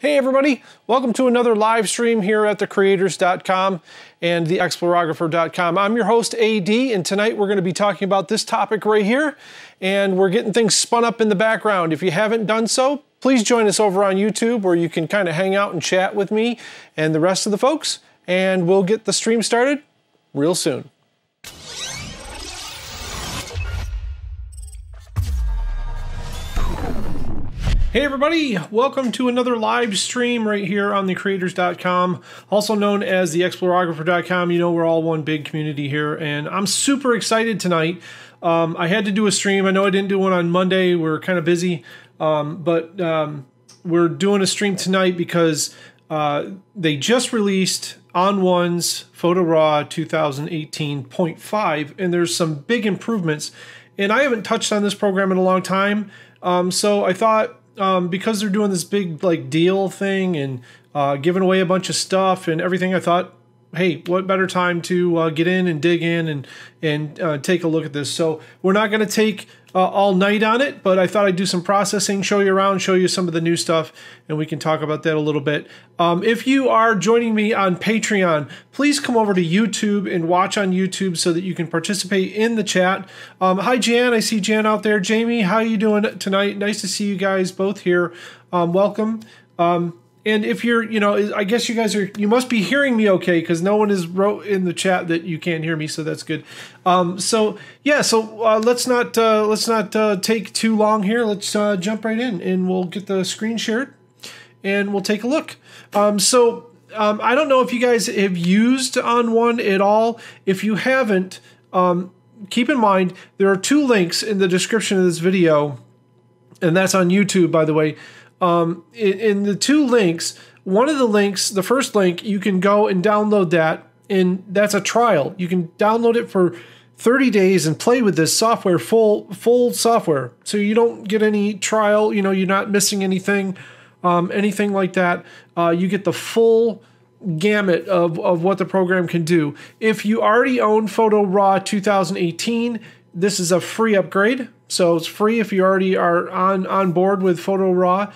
Hey everybody, welcome to another live stream here at thecreators.com and theexplorographer.com. I'm your host AD, and tonight we're going to be talking about this topic right here, and we're getting things spun up in the background. If you haven't done so, please join us over on YouTube where you can kind of hang out and chat with me and the rest of the folks, and we'll get the stream started real soon. Hey everybody, welcome to another live stream right here on thecreators.com, also known as theexplorographer.com. You know, we're all one big community here, and I'm super excited tonight. I had to do a stream. I know I didn't do one on Monday. We're kind of busy, but we're doing a stream tonight because they just released On1's Photo Raw 2018.5, and there's some big improvements. And I haven't touched on this program in a long time, so I thought, because they're doing this big deal thing and giving away a bunch of stuff and everything, I thought, hey, what better time to get in and dig in and take a look at this. So we're not going to take all night on it, but I thought I'd do some processing, show you around, show you some of the new stuff, and we can talk about that a little bit. If you are joining me on Patreon, please come over to YouTube and watch on YouTube so that you can participate in the chat. Hi, Jan. I see Jan out there. Jamie, how you doing tonight? Nice to see you guys both here. Welcome. And if you're, I guess you must be hearing me okay, because no one has wrote in the chat that you can't hear me, so that's good. Let's not take too long here. Let's jump right in, and we'll get the screen shared, and we'll take a look. I don't know if you guys have used On1 at all. If you haven't, keep in mind there are two links in the description of this video, and that's on YouTube, by the way. In the two links, one of the links, the first link, you can go and download that, and that's a trial. You can download it for 30 days and play with this software, full software. So you don't get any trial, you're not missing anything, anything like that. You get the full gamut of what the program can do. If you already own Photo Raw 2018, this is a free upgrade. So it's free if you already are on board with Photo Raw.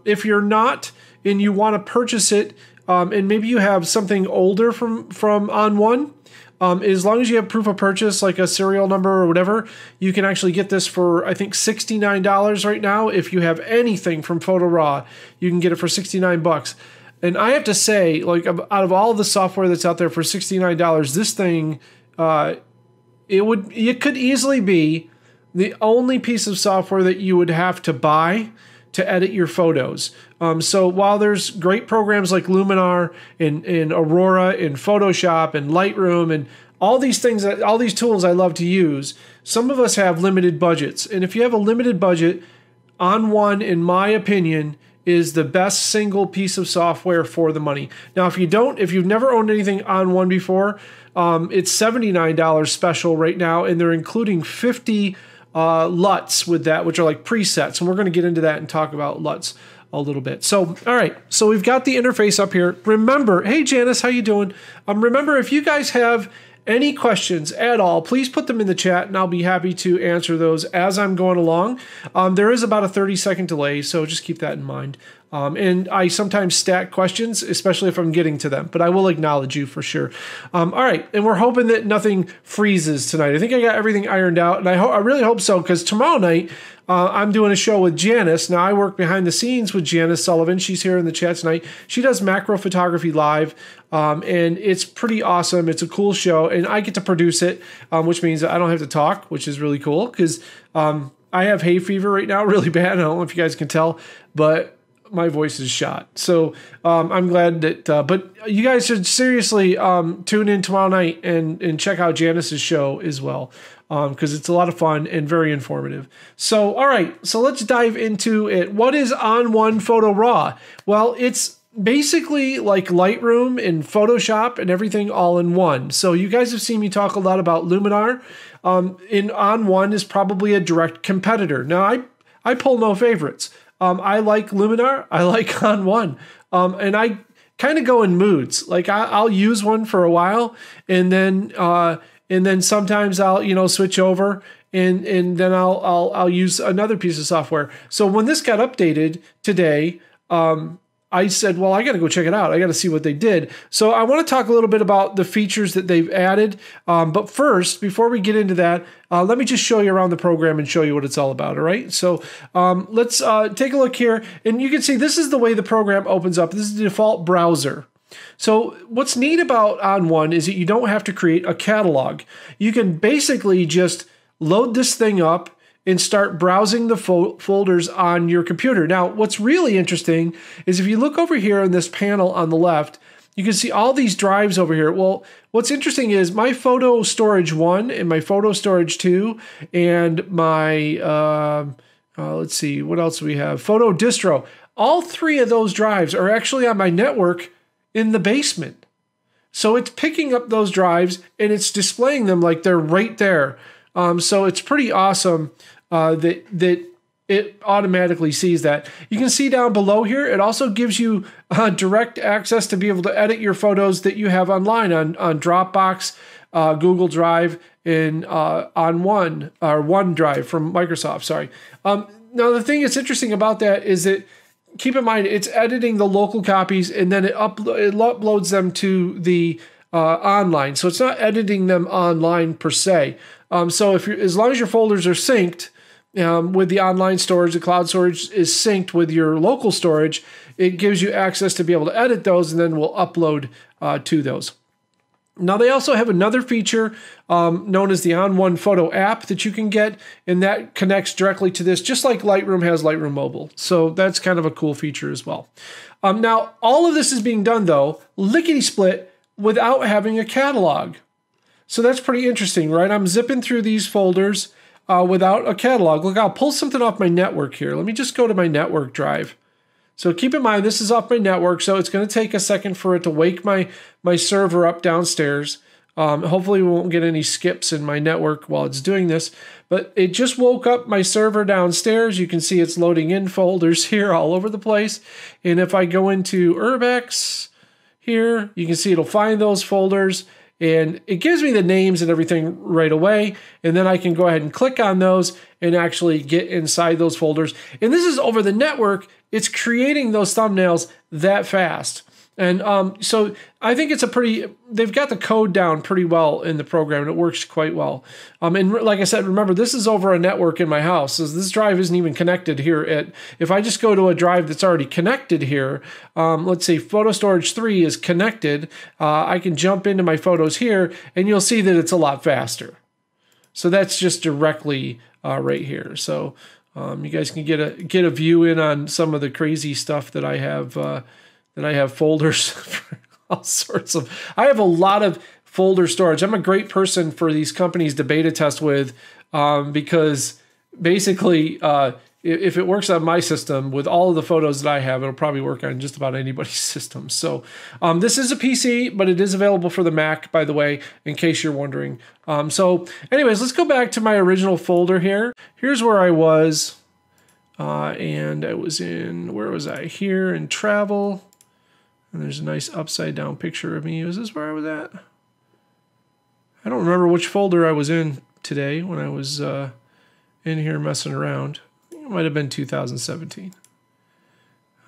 If you're not and you want to purchase it, and maybe you have something older from On1, as long as you have proof of purchase, like a serial number or whatever, you can actually get this for, I think, $69 right now. If you have anything from Photo Raw, you can get it for $69. And I have to say, out of all the software that's out there for $69, this thing, it could easily be the only piece of software that you would have to buy to edit your photos. So while there's great programs like Luminar and Aurora and Photoshop and Lightroom and all these things, all these tools I love to use, some of us have limited budgets. And if you have a limited budget, On1, in my opinion, is the best single piece of software for the money. Now, if you've never owned anything On1 before, it's $79 special right now, and they're including 50 LUTs with that, which are like presets, and we're going to get into that and talk about LUTs a little bit. So, all right, so we've got the interface up here. Remember, hey Janice, how you doing? Remember, if you guys have any questions at all, please put them in the chat, and I'll be happy to answer those as I'm going along. There is about a 30-second delay, so just keep that in mind. And I sometimes stack questions, especially if I'm getting to them, but I will acknowledge you for sure. All right, and we're hoping that nothing freezes tonight. I think I got everything ironed out, and I really hope so, because tomorrow night I'm doing a show with Janice. Now, I work behind the scenes with Janice Sullivan. She's here in the chat tonight. She does macro photography live, and it's pretty awesome. It's a cool show, and I get to produce it, which means I don't have to talk, which is really cool, because I have hay fever right now really bad. I don't know if you guys can tell, but my voice is shot. So I'm glad that, but you guys should seriously tune in tomorrow night and check out Janice's show as well, because it's a lot of fun and very informative. So, all right, so let's dive into it. What is On1 Photo Raw? Well, it's basically like Lightroom and Photoshop and everything all in one. So you guys have seen me talk a lot about Luminar. In On1 is probably a direct competitor. Now, I pull no favorites. I like Luminar, I like On1, and I kind of go in moods. Like I'll use one for a while, and then sometimes I'll switch over, and then I'll use another piece of software. So when this got updated today, I said, well, I got to go check it out. I got to see what they did. So I want to talk a little bit about the features that they've added. But first, before we get into that, let me just show you around the program and show you what it's all about. All right. So let's take a look here. And you can see this is the way the program opens up. This is the default browser. So what's neat about On1 is that you don't have to create a catalog. You can basically just load this thing up and start browsing the folders on your computer. Now, what's really interesting is if you look over here in this panel on the left, you can see all these drives over here. Well, what's interesting is my photo storage 1 and my photo storage 2 and my, let's see, what else do we have? Photo distro. All 3 of those drives are actually on my network in the basement. So it's picking up those drives and it's displaying them like they're right there. So it's pretty awesome that it automatically sees that. You can see down below here, it also gives you direct access to be able to edit your photos that you have online on Dropbox, Google Drive, and On1, or OneDrive from Microsoft, sorry. Now, the thing that's interesting about that is that, keep in mind, it's editing the local copies and then it uploads them to the online. So it's not editing them online per se. So as long as your folders are synced with the online storage, the cloud storage is synced with your local storage, it gives you access to be able to edit those, and then we'll upload to those. Now, they also have another feature known as the On1 Photo app that you can get, and that connects directly to this, just like Lightroom has Lightroom Mobile. So that's kind of a cool feature as well. Now, all of this is being done, though, lickety-split, without having a catalog. So that's pretty interesting, right? I'm zipping through these folders without a catalog. Look, I'll pull something off my network here. Let me just go to my network drive. So keep in mind, this is off my network, so it's going to take a second for it to wake my server up downstairs. Hopefully we won't get any skips in my network while it's doing this, but it just woke up my server downstairs. You can see it's loading in folders here all over the place. And if I go into Urbex here, you can see it'll find those folders. And it gives me the names and everything right away. And then I can go ahead and click on those and actually get inside those folders. And this is over the network. It's creating those thumbnails that fast. And so I think it's they've got the code down pretty well in the program, and it works quite well. And like I said, remember, this is over a network in my house. So this drive isn't even connected here. If I just go to a drive that's already connected here, let's say Photo Storage 3 is connected, I can jump into my photos here, and you'll see that it's a lot faster. So that's just directly right here. So you guys can get a view in on some of the crazy stuff that I have. I have folders for all sorts of. I have a lot of folder storage. I'm a great person for these companies to beta test with because basically, if it works on my system with all of the photos that I have, it'll probably work on just about anybody's system. So this is a PC, but it is available for the Mac, by the way, in case you're wondering. So anyways, let's go back to my original folder here. Here's where I was. And I was in, where was I? Here in travel. And there's a nice upside down picture of me. Is this where I was at? I don't remember which folder I was in today when I was in here messing around. It might have been 2017.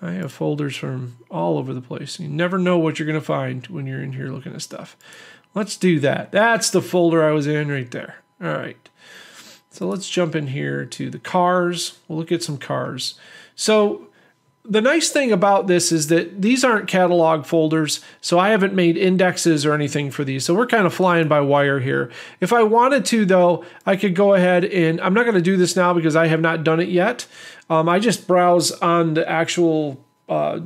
I have folders from all over the place. You never know what you're going to find when you're in here looking at stuff. Let's do that. That's the folder I was in right there. All right. So let's jump in here to the cars. We'll look at some cars. So the nice thing about this is that these aren't catalog folders, so I haven't made indexes or anything for these. So we're kind of flying by wire here. If I wanted to, though, I could go ahead and I'm not going to do this now because I have not done it yet. I just browse on the actual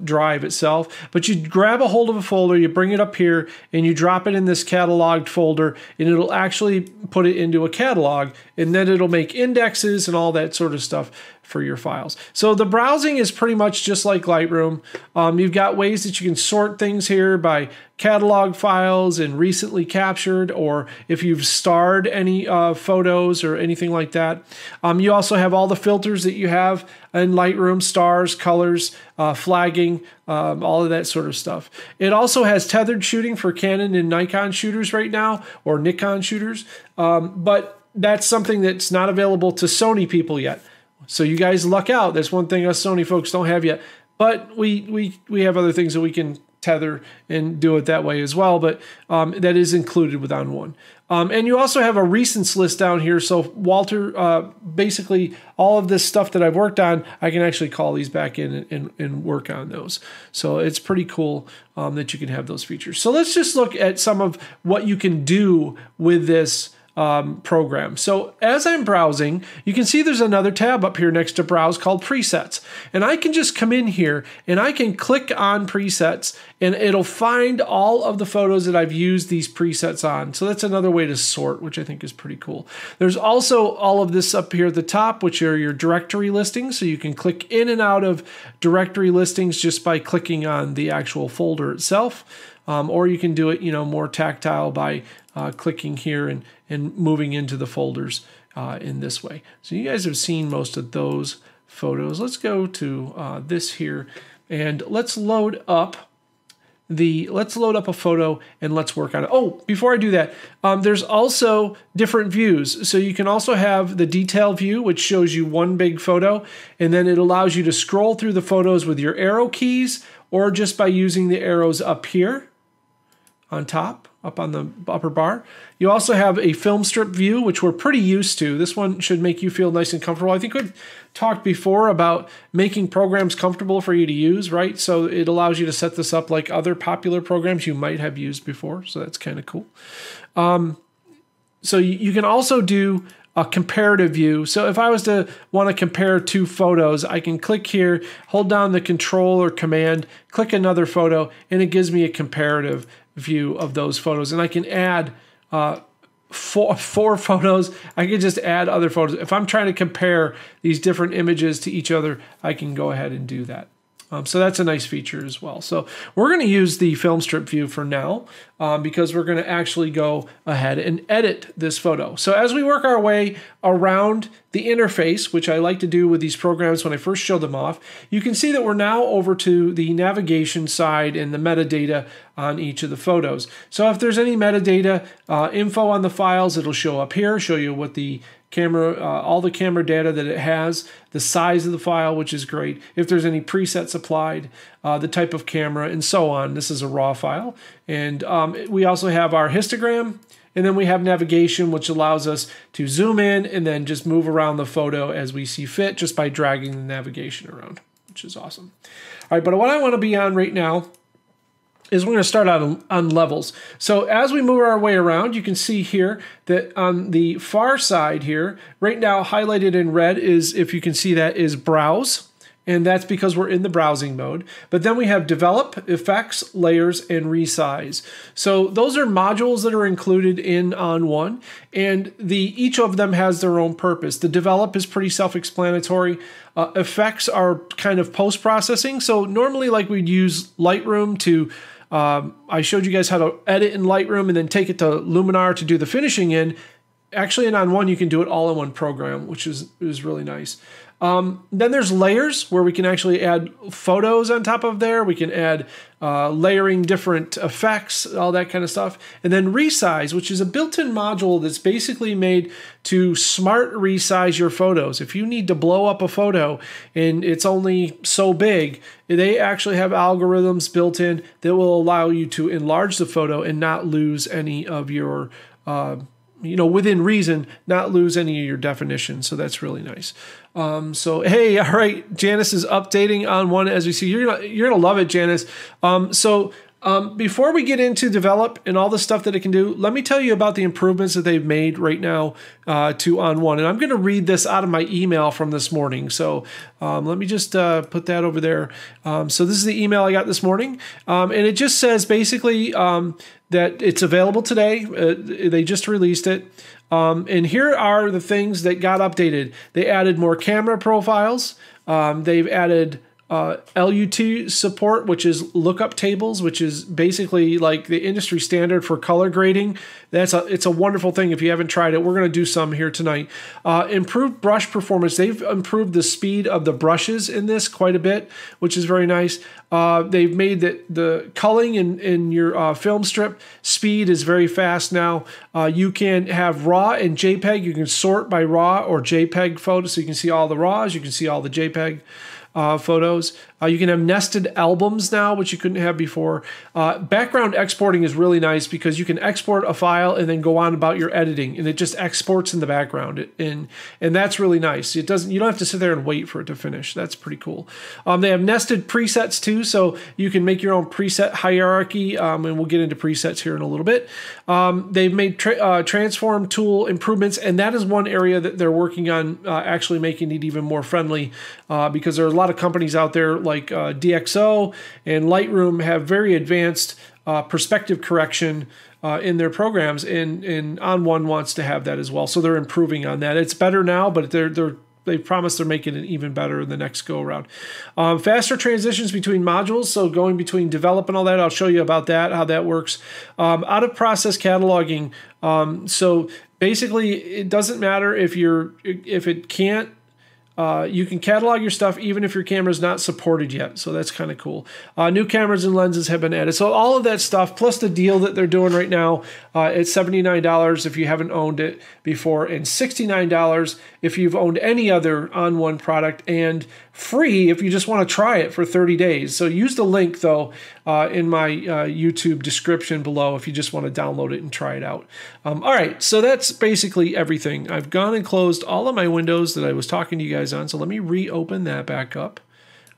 drive itself, but you grab a hold of a folder, you bring it up here, and you drop it in this cataloged folder, and it'll actually put it into a catalog, and then it'll make indexes and all that sort of stuff for your files. So the browsing is pretty much just like Lightroom. You've got ways that you can sort things here by catalog files and recently captured, or if you've starred any photos or anything like that. You also have all the filters that you have in Lightroom, stars, colors, flagging, all of that sort of stuff. It also has tethered shooting for Canon and Nikon shooters right now, or Nikon shooters, but that's something that's not available to Sony people yet. So you guys luck out. That's one thing us Sony folks don't have yet. but we have other things that we can tether and do it that way as well, but that is included with On1. And you also have a recents list down here. So Walter, basically all of this stuff that I've worked on, I can actually call these back in and work on those. So it's pretty cool that you can have those features. So let's just look at some of what you can do with this program. So as I'm browsing, you can see there's another tab up here next to browse called presets. And I can just come in here and I can click on presets and it'll find all of the photos that I've used these presets on. So that's another way to sort, which I think is pretty cool. There's also all of this up here at the top, which are your directory listings. So you can click in and out of directory listings just by clicking on the actual folder itself. Or you can do it, more tactile by clicking here and moving into the folders in this way. So you guys have seen most of those photos. Let's go to this here and let's load up a photo and let's work on it. Oh, before I do that, there's also different views. So you can also have the detail view, which shows you one big photo, and then it allows you to scroll through the photos with your arrow keys or just by using the arrows up here on top, up on the upper bar. You also have a film strip view, which we're pretty used to. This one should make you feel nice and comfortable. I think we talked before about making programs comfortable for you to use, right? So it allows you to set this up like other popular programs you might have used before. So that's kind of cool. So you can also do a comparative view. So if I was to want to compare two photos, I can click here, hold down the Control or Command, click another photo, and it gives me a comparative view of those photos. And I can add four photos. I can just add other photos. If I'm trying to compare these different images to each other, I can go ahead and do that. So that's a nice feature as well. So we're going to use the film strip view for now because we're going to actually go ahead and edit this photo. So as we work our way around the interface, which I like to do with these programs when I first show them off, you can see that we're now over to the navigation side and the metadata on each of the photos. So if there's any metadata info on the files, it'll show up here, show you what the camera, all the camera data that it has, the size of the file, which is great, if there's any presets applied, the type of camera, and so on. This is a raw file. And we also have our histogram, and then we have navigation, which allows us to zoom in and then just move around the photo as we see fit just by dragging the navigation around, which is awesome. All right, but what I want to be on right now is we're going to start out on levels. So as we move our way around, you can see here that on the far side here, right now highlighted in red is, if you can see that, is browse. And that's because we're in the browsing mode. But then we have develop, effects, layers, and resize. So those are modules that are included in On1, and each of them has their own purpose. The develop is pretty self-explanatory. Effects are kind of post-processing. So normally, like, we'd use Lightroom to I showed you guys how to edit in Lightroom and then take it to Luminar to do the finishing in. Actually, in On1, you can do it all in one program, which is really nice. Then there's layers, where we can actually add photos on top of there. We can add layering different effects, all that kind of stuff. And then resize, which is a built-in module that's basically made to smart resize your photos. If you need to blow up a photo and it's only so big, they actually have algorithms built in that will allow you to enlarge the photo and not lose any of your within reason, not lose any of your definition. So that's really nice. So, hey, all right, Janice is updating On1 as we see. You're gonna love it, Janice. Before we get into develop and all the stuff that it can do, let me tell you about the improvements that they've made right now to On1. And I'm going to read this out of my email from this morning. So let me just put that over there. So this is the email I got this morning. And it just says basically that it's available today. They just released it. And here are the things that got updated. They added more camera profiles. They've added LUT support, which is lookup tables, which is basically like the industry standard for color grading. It's a wonderful thing. If you haven't tried it, we're going to do some here tonight. Improved brush performance. They've improved the speed of the brushes in this quite a bit, which is very nice. They've made the culling in your film strip speed is very fast now. You can have RAW and JPEG. You can sort by RAW or JPEG photos, so you can see all the RAWs, you can see all the JPEG photos. You can have nested albums now, which you couldn't have before. Background exporting is really nice because you can export a file and then go on about your editing, and it just exports in the background. And that's really nice. You don't have to sit there and wait for it to finish. That's pretty cool. They have nested presets too, so you can make your own preset hierarchy, and we'll get into presets here in a little bit. They've made transform tool improvements, and that is one area that they're working on actually making it even more friendly, because there are a lot of companies out there like DxO and Lightroom have very advanced perspective correction in their programs, and On1 wants to have that as well. So they're improving on that. It's better now, but they promise they're making it even better in the next go around. Faster transitions between modules, so going between develop and all that. I'll show you about that, how that works. Out of process cataloging. So basically, it doesn't matter if it can't. You can catalog your stuff even if your camera is not supported yet, so that's kind of cool. New cameras and lenses have been added. So all of that stuff, plus the deal that they're doing right now, it's $79 if you haven't owned it before, and $69 if you've owned any other On1 product, and free if you just want to try it for 30 days. So use the link, though, in my YouTube description below if you just want to download it and try it out. All right, so that's basically everything. I've gone and closed all of my windows that I was talking to you guys on, so let me reopen that back up.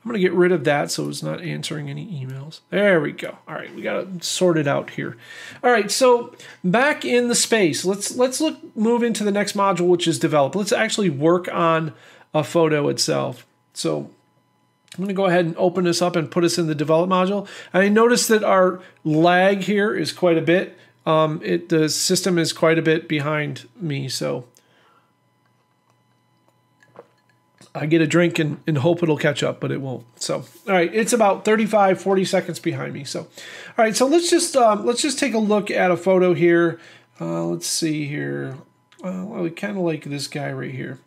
I'm going to get rid of that so it's not answering any emails. There we go. All right, we got to sort it out here. All right, so back in the space, let's move into the next module, which is develop. Let's actually work on a photo itself. So I'm going to go ahead and open this up and put us in the develop module. I noticed that our lag here is quite a bit. The system is quite a bit behind me, so I get a drink and hope it'll catch up, but it won't. So, all right, it's about 35, 40 seconds behind me. So, all right, so let's just take a look at a photo here. Let's see here. I kind of like this guy right here.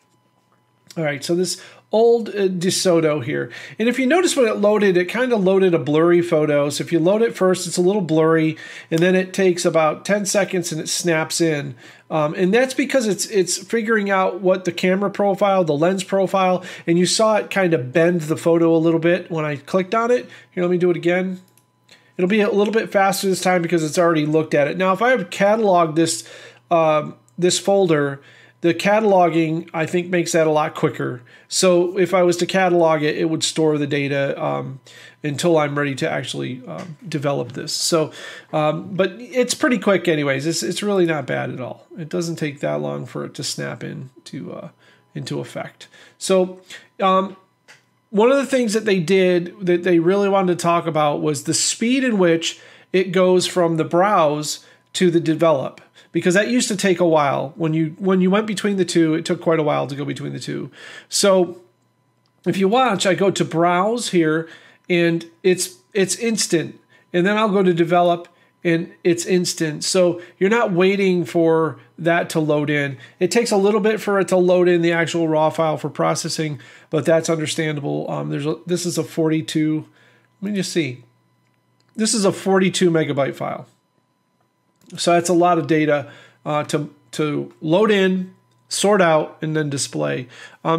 All right, so this old DeSoto here. And if you notice when it loaded, it kind of loaded a blurry photo. So if you load it first, it's a little blurry, and then it takes about 10 seconds and it snaps in. And that's because it's figuring out what the camera profile, the lens profile, and you saw it kind of bend the photo a little bit when I clicked on it. Here, let me do it again. It'll be a little bit faster this time because it's already looked at it. Now, if I have cataloged this folder, the cataloging, I think, makes that a lot quicker. So if I was to catalog it, it would store the data until I'm ready to actually develop this. So, but it's pretty quick anyways. It's really not bad at all. It doesn't take that long for it to snap into effect. So one of the things that they did that they really wanted to talk about was the speed in which it goes from the browse to the develop. Because that used to take a while. When you went between the two, it took quite a while to go between the two. So if you watch, I go to browse here, and it's instant. And then I'll go to develop, and it's instant. So you're not waiting for that to load in. It takes a little bit for it to load in the actual raw file for processing, but that's understandable. This is a 42. Let me just see. This is a 42 megabyte file. So that's a lot of data to load in, sort out, and then display.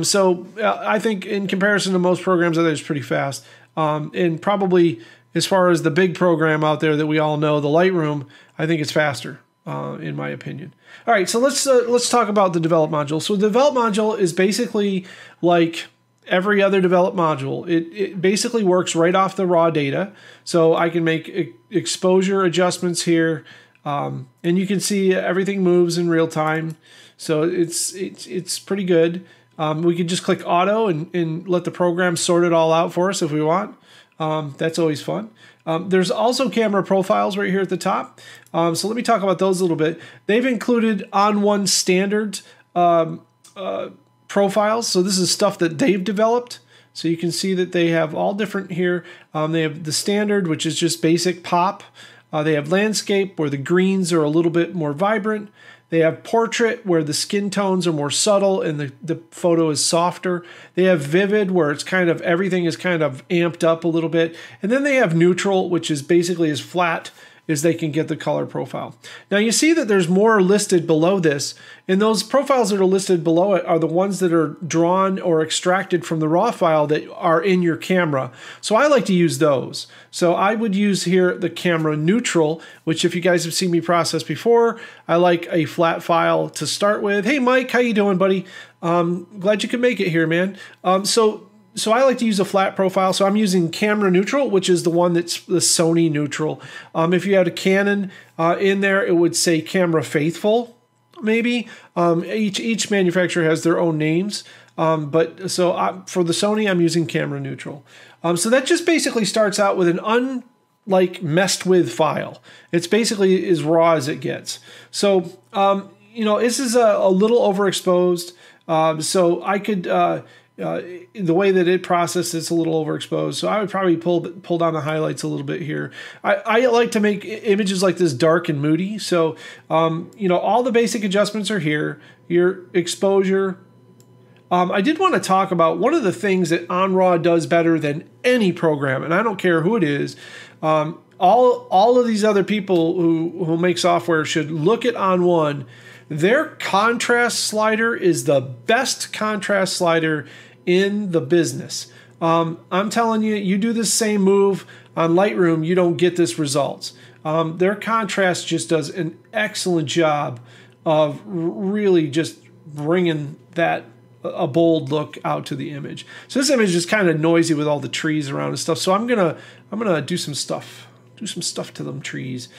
So I think in comparison to most programs, that is pretty fast. And probably as far as the big program out there that we all know, the Lightroom, I think it's faster, in my opinion. All right, so let's talk about the develop module. So the develop module is basically like every other develop module. It basically works right off the raw data. So I can make exposure adjustments here. And you can see everything moves in real time, so it's pretty good. We could just click auto and let the program sort it all out for us if we want. That's always fun. There's also camera profiles right here at the top. So let me talk about those a little bit. They've included On1 standard profiles. So this is stuff that they've developed. So you can see that they have all different here. They have the standard, which is just basic pop. They have landscape, where the greens are a little bit more vibrant. They have portrait, where the skin tones are more subtle and the photo is softer. They have vivid, where it's kind of everything is kind of amped up a little bit. And then they have neutral, which is basically as flat is they can get the color profile. Now you see that there's more listed below this, and those profiles that are listed below it are the ones that are drawn or extracted from the raw file that are in your camera. So I like to use those. So I would use here the camera neutral, which if you guys have seen me process before, I like a flat file to start with. Hey Mike, how you doing, buddy? Glad you could make it here, man. So I like to use a flat profile. So I'm using camera neutral, which is the one that's the Sony neutral. If you had a Canon in there, it would say camera faithful, maybe. Each manufacturer has their own names. For the Sony, I'm using camera neutral. So that just basically starts out with an messed with file. It's basically as raw as it gets. So, this is a little overexposed. So I could, the way that it processes, it's a little overexposed. So I would probably pull down the highlights a little bit here. I like to make images like this dark and moody. So, all the basic adjustments are here. Your exposure. I did want to talk about one of the things that OnRAW does better than any program, and I don't care who it is. All of these other people who make software should look at On1. Their contrast slider is the best contrast slider in the business. I'm telling you, you do the same move on Lightroom, you don't get this results. Their contrast just does an excellent job of really just bringing a bold look out to the image. So this image is kind of noisy with all the trees around and stuff. So I'm gonna do some stuff. Do some stuff to them trees.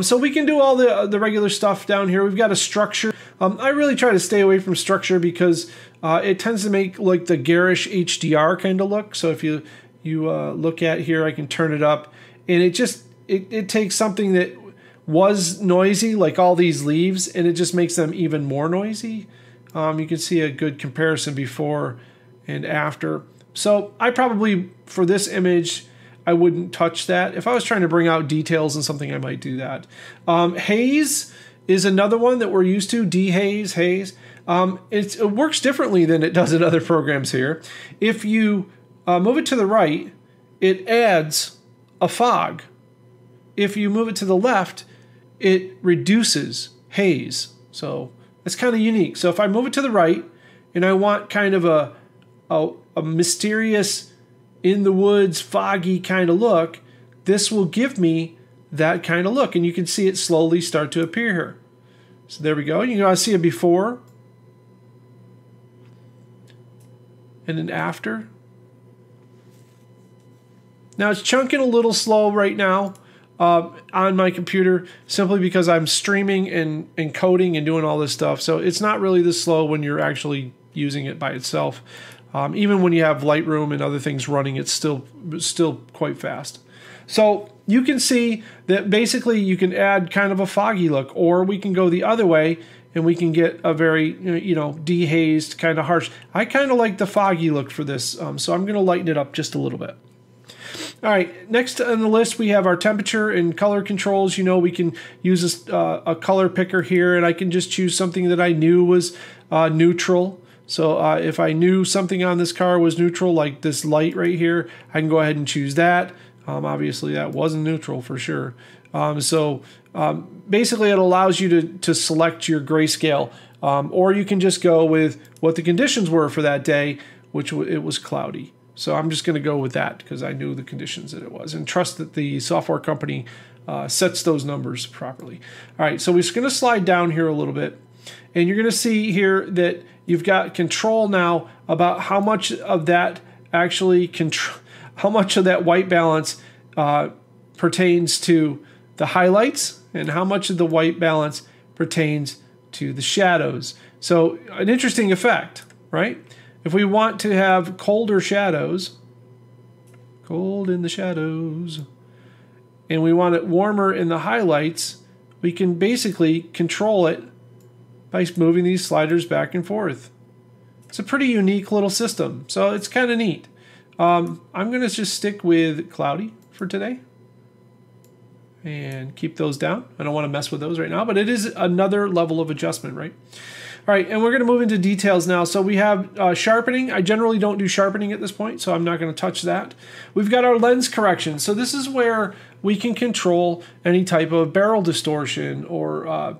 So we can do all the regular stuff down here. We've got a structure. I really try to stay away from structure because it tends to make like the garish HDR kind of look. So if you look at here, I can turn it up, and it takes something that was noisy, like all these leaves, and it just makes them even more noisy. You can see a good comparison before and after. So I probably, for this image, I wouldn't touch that. If I was trying to bring out details in something, I might do that. Haze is another one that we're used to, dehaze, haze. It works differently than it does in other programs here. If you move it to the right, it adds a fog. If you move it to the left, it reduces haze. So it's kind of unique. So if I move it to the right and I want kind of a mysterious, in the woods, foggy kind of look, this will give me that kind of look. And you can see it slowly start to appear here. So there we go. You can see a before and an after. Now it's chunking a little slow right now on my computer, simply because I'm streaming and coding and doing all this stuff. So it's not really this slow when you're actually using it by itself. Even when you have Lightroom and other things running, it's still quite fast. So you can see that basically you can add kind of a foggy look, or we can go the other way and we can get a very, dehazed, kind of harsh. I kind of like the foggy look for this, so I'm going to lighten it up just a little bit. All right, next on the list we have our temperature and color controls. We can use a color picker here, and I can just choose something that I knew was neutral. So if I knew something on this car was neutral, like this light right here, I can go ahead and choose that. Obviously, that wasn't neutral for sure. Basically, it allows you to select your grayscale, or you can just go with what the conditions were for that day, which it was cloudy. So I'm just going to go with that because I knew the conditions that it was, and trust that the software company sets those numbers properly. All right, so we're just going to slide down here a little bit, and you're going to see here that you've got control now about how much of that how much of that white balance pertains to the highlights and how much of the white balance pertains to the shadows. So an interesting effect, right? If we want to have colder shadows, cold in the shadows, and we want it warmer in the highlights, we can basically control it by moving these sliders back and forth. It's a pretty unique little system, so it's kind of neat. I'm going to just stick with cloudy for today and keep those down. I don't want to mess with those right now, but it is another level of adjustment, right? All right, and we're going to move into details now. So we have sharpening. I generally don't do sharpening at this point, so I'm not going to touch that. We've got our lens correction. So this is where we can control any type of barrel distortion or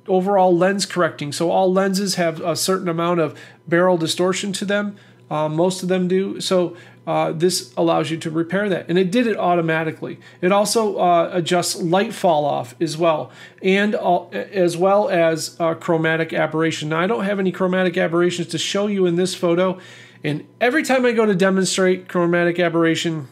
overall lens correcting. So all lenses have a certain amount of barrel distortion to them. Most of them do. So this allows you to repair that. And it did it automatically. It also adjusts light fall off as well. And as well as chromatic aberration. Now I don't have any chromatic aberrations to show you in this photo. And every time I go to demonstrate chromatic aberration,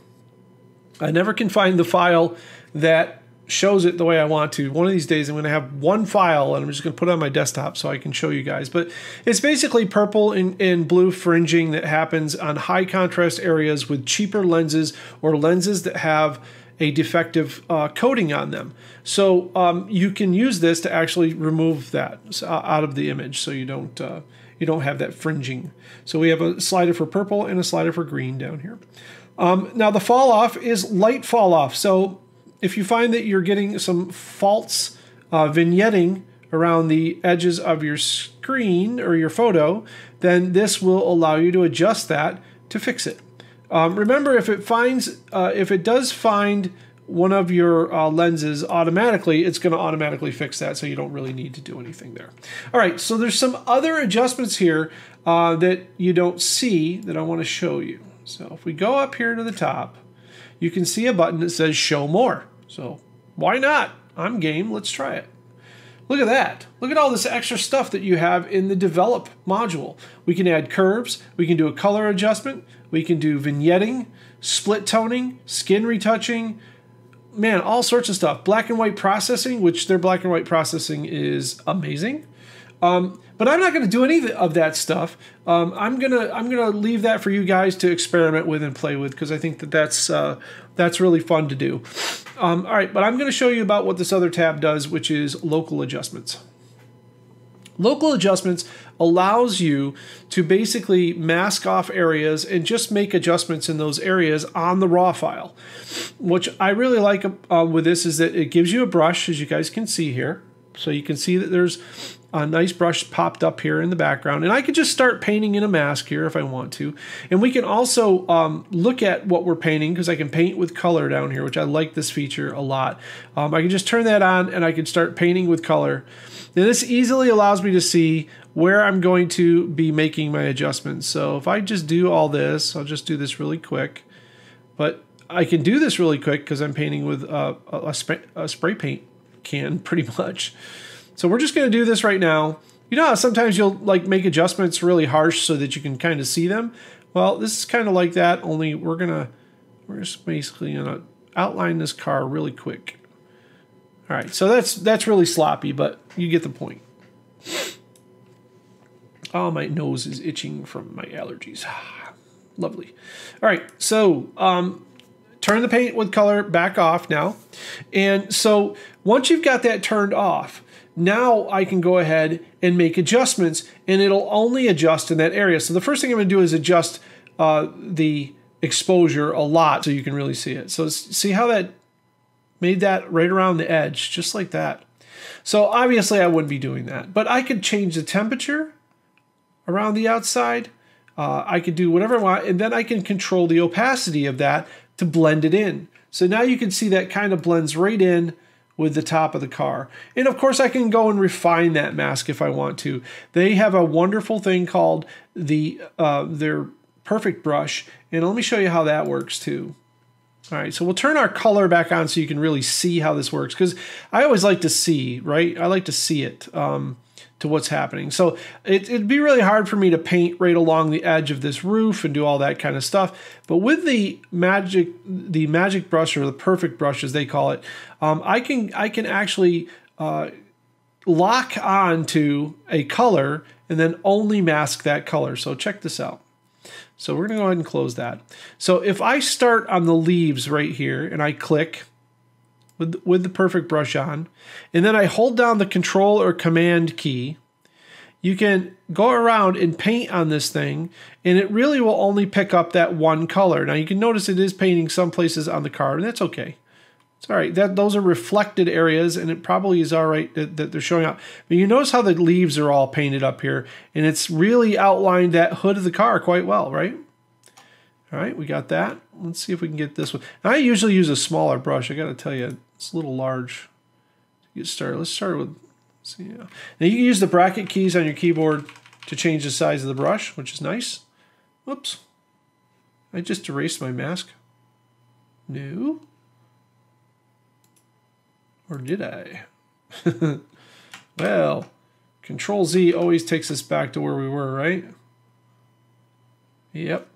I never can find the file that shows it the way I want to. One of these days I'm going to have one file and I'm just going to put it on my desktop so I can show you guys. But it's basically purple and blue fringing that happens on high contrast areas with cheaper lenses or lenses that have a defective coating on them. So you can use this to actually remove that out of the image so you don't have that fringing. So we have a slider for purple and a slider for green down here. Now the fall off is light fall off. So if you find that you're getting some false vignetting around the edges of your screen or your photo, then this will allow you to adjust that to fix it. Remember, if it does find one of your lenses automatically, it's going to automatically fix that, so you don't really need to do anything there. All right, so there's some other adjustments here that you don't see that I want to show you. So if we go up here to the top, you can see a button that says Show More. So why not? I'm game. Let's try it. Look at that. Look at all this extra stuff that you have in the Develop module. We can add curves. We can do a color adjustment. We can do vignetting, split toning, skin retouching. Man, all sorts of stuff. Black and white processing, which their black and white processing is amazing. But I'm not going to do any of that stuff. I'm gonna leave that for you guys to experiment with and play with, because I think that that's really fun to do. All right, but I'm going to show you about what this other tab does, which is local adjustments. Local adjustments allows you to basically mask off areas and just make adjustments in those areas on the raw file. What I really like with this is that it gives you a brush, as you guys can see here. So you can see that there's a nice brush popped up here in the background. And I could just start painting in a mask here if I want to. And we can also look at what we're painting, because I can paint with color down here, which I like this feature a lot. I can just turn that on and I can start painting with color. And this easily allows me to see where I'm going to be making my adjustments. So if I just do all this, I'll just do this really quick. But I can do this really quick because I'm painting with a spray paint can pretty much. So we're just going to do this right now. You know how sometimes you'll like make adjustments really harsh so that you can kind of see them? Well, this is kind of like that, only we're just basically gonna outline this car really quick. All right, so that's really sloppy, but you get the point. Oh, my nose is itching from my allergies. Lovely. All right, so turn the paint with color back off now. And so once you've got that turned off, now I can go ahead and make adjustments, and it'll only adjust in that area. So the first thing I'm going to do is adjust the exposure a lot so you can really see it. So see how that made that right around the edge, just like that. So obviously I wouldn't be doing that, but I could change the temperature around the outside. I could do whatever I want, and then I can control the opacity of that to blend it in. So now you can see that kind of blends right in with the top of the car. And of course I can go and refine that mask if I want to. They have a wonderful thing called their Perfect Brush, and let me show you how that works too. All right, so we'll turn our color back on so you can really see how this works, because I always like to see, right? I like to see it to what's happening. So it'd be really hard for me to paint right along the edge of this roof and do all that kind of stuff. But with the magic brush, or the Perfect Brush as they call it, I can actually lock on to a color and then only mask that color. So check this out. So we're gonna go ahead and close that. So if I start on the leaves right here and I click with the Perfect Brush on, and then I hold down the Control or Command key, you can go around and paint on this thing, and it really will only pick up that one color. Now you can notice it is painting some places on the car, and that's okay. It's all right. Those are reflected areas, and it probably is all right that they're showing up. But you notice how the leaves are all painted up here, and it's really outlined that hood of the car quite well, right? All right, we got that. Let's see if we can get this one. Now, I usually use a smaller brush. I got to tell you, it's a little large to get started. Let's start with, see. Now you can use the bracket keys on your keyboard to change the size of the brush, which is nice. Whoops. I just erased my mask. No. Or did I? Well, Control Z always takes us back to where we were, right? Yep.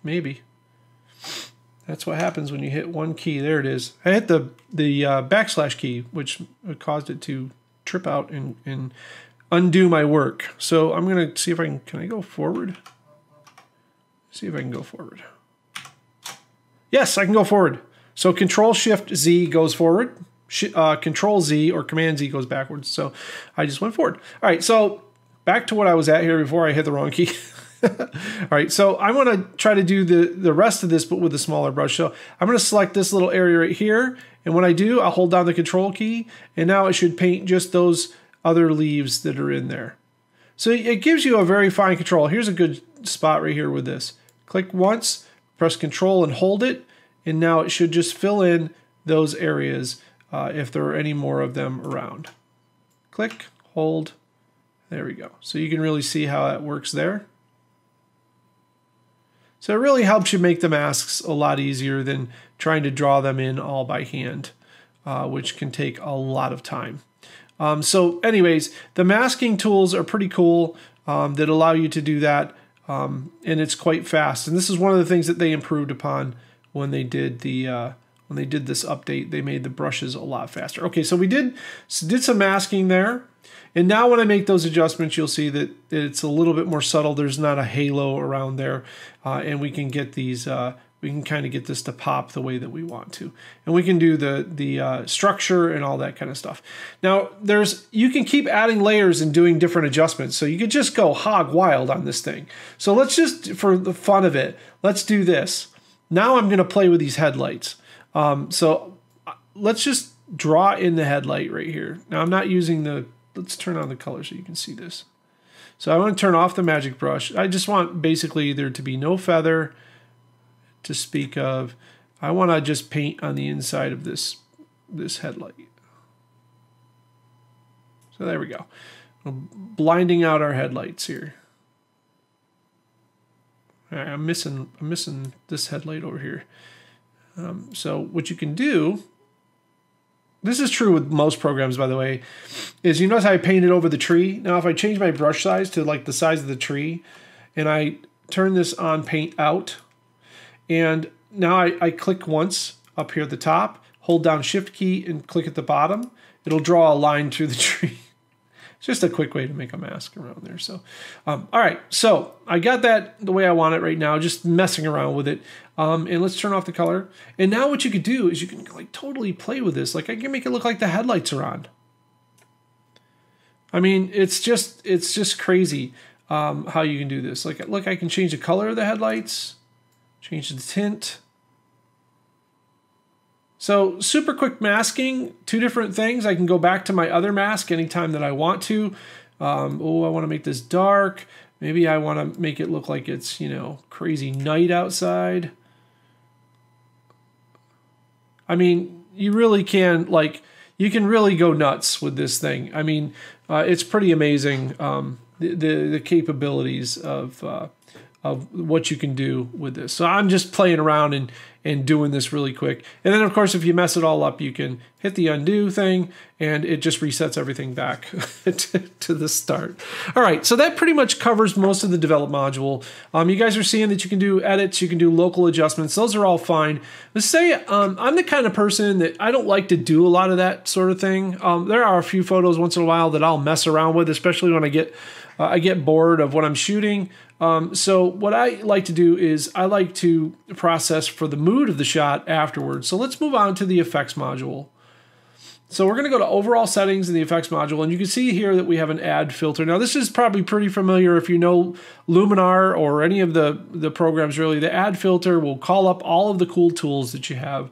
Maybe. That's what happens when you hit one key. There it is. I hit the backslash key, which caused it to trip out and undo my work. So I'm going to see if I can I go forward? See if I can go forward. Yes, I can go forward. So Control-Shift-Z goes forward. Control-Z or Command-Z goes backwards. So I just went forward. All right, so back to what I was at here before I hit the wrong key. All right, so I want to try to do the rest of this, but with a smaller brush. So I'm going to select this little area right here. And when I do, I'll hold down the Control key. And now it should paint just those other leaves that are in there. So it gives you a very fine control. Here's a good spot right here with this. Click once, press Control and hold it. And now it should just fill in those areas if there are any more of them around. Click, hold, there we go. So you can really see how that works there. So it really helps you make the masks a lot easier than trying to draw them in all by hand, which can take a lot of time. So anyways, the masking tools are pretty cool that allow you to do that, and it's quite fast. And this is one of the things that they improved upon when they did this update. They made the brushes a lot faster. Okay, so we did some masking there. And now when I make those adjustments, you'll see that it's a little bit more subtle. There's not a halo around there. And we can get these, we can kind of get this to pop the way that we want to. And we can do the structure and all that kind of stuff. Now, you can keep adding layers and doing different adjustments. So you could just go hog wild on this thing. So let's just, for the fun of it, let's do this. Now I'm going to play with these headlights. So let's just draw in the headlight right here. Now I'm not using let's turn on the color so you can see this. So I want to turn off the magic brush. I just want basically there to be no feather to speak of. I want to just paint on the inside of this headlight. So there we go. We're blinding out our headlights here. I'm missing this headlight over here. So what you can do, this is true with most programs, by the way, is you notice how I painted over the tree. Now, if I change my brush size to like the size of the tree, and I turn this on paint out, and now I click once up here at the top, hold down Shift key and click at the bottom, it'll draw a line through the tree. It's just a quick way to make a mask around there. So, all right, so I got that the way I want it right now, just messing around with it. And let's turn off the color. And now what you could do is you can like totally play with this. Like I can make it look like the headlights are on. I mean, it's just crazy how you can do this. Like, look, I can change the color of the headlights, change the tint. So super quick masking, two different things. I can go back to my other mask anytime that I want to. Oh, I want to make this dark. Maybe I want to make it look like it's, you know, crazy night outside. I mean, you really can, like, you can really go nuts with this thing. I mean, it's pretty amazing, the capabilities of what you can do with this. So I'm just playing around and doing this really quick. And then, of course, if you mess it all up, you can hit the undo thing, and it just resets everything back to the start. All right, so that pretty much covers most of the develop module. You guys are seeing that you can do edits, you can do local adjustments. Those are all fine. Let's say I'm the kind of person that I don't like to do a lot of that sort of thing. There are a few photos once in a while that I'll mess around with, especially when I get bored of what I'm shooting. So what I like to do is I like to process for the mood of the shot afterwards. So let's move on to the effects module. So we're going to go to overall settings in the effects module, and you can see here that we have an add filter. Now this is probably pretty familiar if you know Luminar or any of the programs really. The add filter will call up all of the cool tools that you have.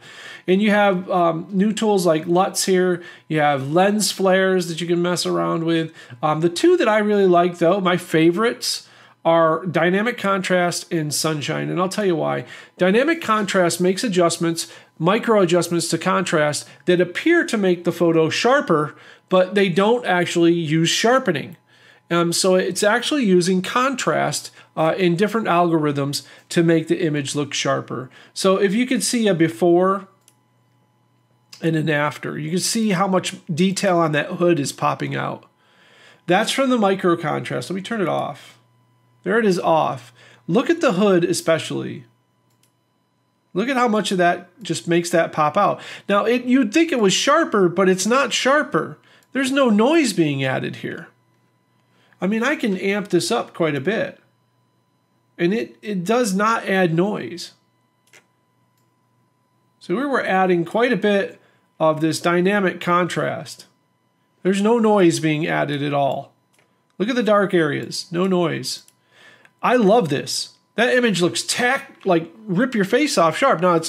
And you have new tools like LUTs here. You have lens flares that you can mess around with. The two that I really like though, my favorites, are dynamic contrast and sunshine, and I'll tell you why. Dynamic contrast makes adjustments, micro adjustments to contrast that appear to make the photo sharper, but they don't actually use sharpening. So it's actually using contrast in different algorithms to make the image look sharper. So if you could see a before and an after, you can see how much detail on that hood is popping out. That's from the micro contrast. Let me turn it off. There it is off. Look at the hood especially. Look at how much of that just makes that pop out. Now, you'd think it was sharper, but it's not sharper. There's no noise being added here. I mean, I can amp this up quite a bit. And it does not add noise. So we were adding quite a bit of this dynamic contrast. There's no noise being added at all. Look at the dark areas. No noise. I love this. That image looks like rip your face off sharp. Now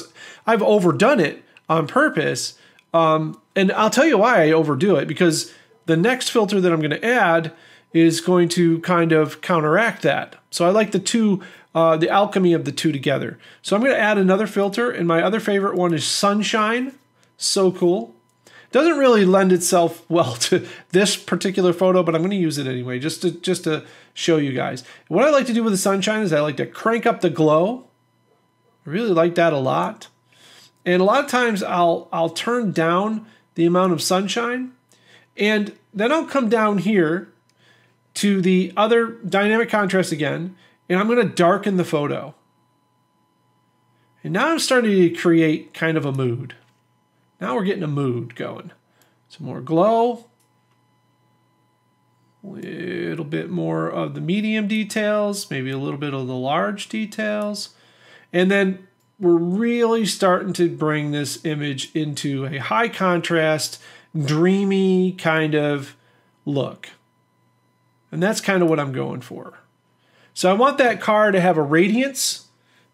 I've overdone it on purpose, and I'll tell you why I overdo it, because the next filter that I'm going to add is going to kind of counteract that. So I like the alchemy of the two together. So I'm going to add another filter, and my other favorite one is sunshine. So cool. Doesn't really lend itself well to this particular photo, but I'm going to use it anyway, just to show you guys. What I like to do with the sunshine is I like to crank up the glow. I really like that a lot. And a lot of times I'll turn down the amount of sunshine, and then I'll come down here to the other dynamic contrast again, and I'm going to darken the photo. And now I'm starting to create kind of a mood. Now we're getting a mood going. Some more glow. A little bit more of the medium details, maybe a little bit of the large details. And then we're really starting to bring this image into a high contrast, dreamy kind of look. And that's kind of what I'm going for. So I want that car to have a radiance,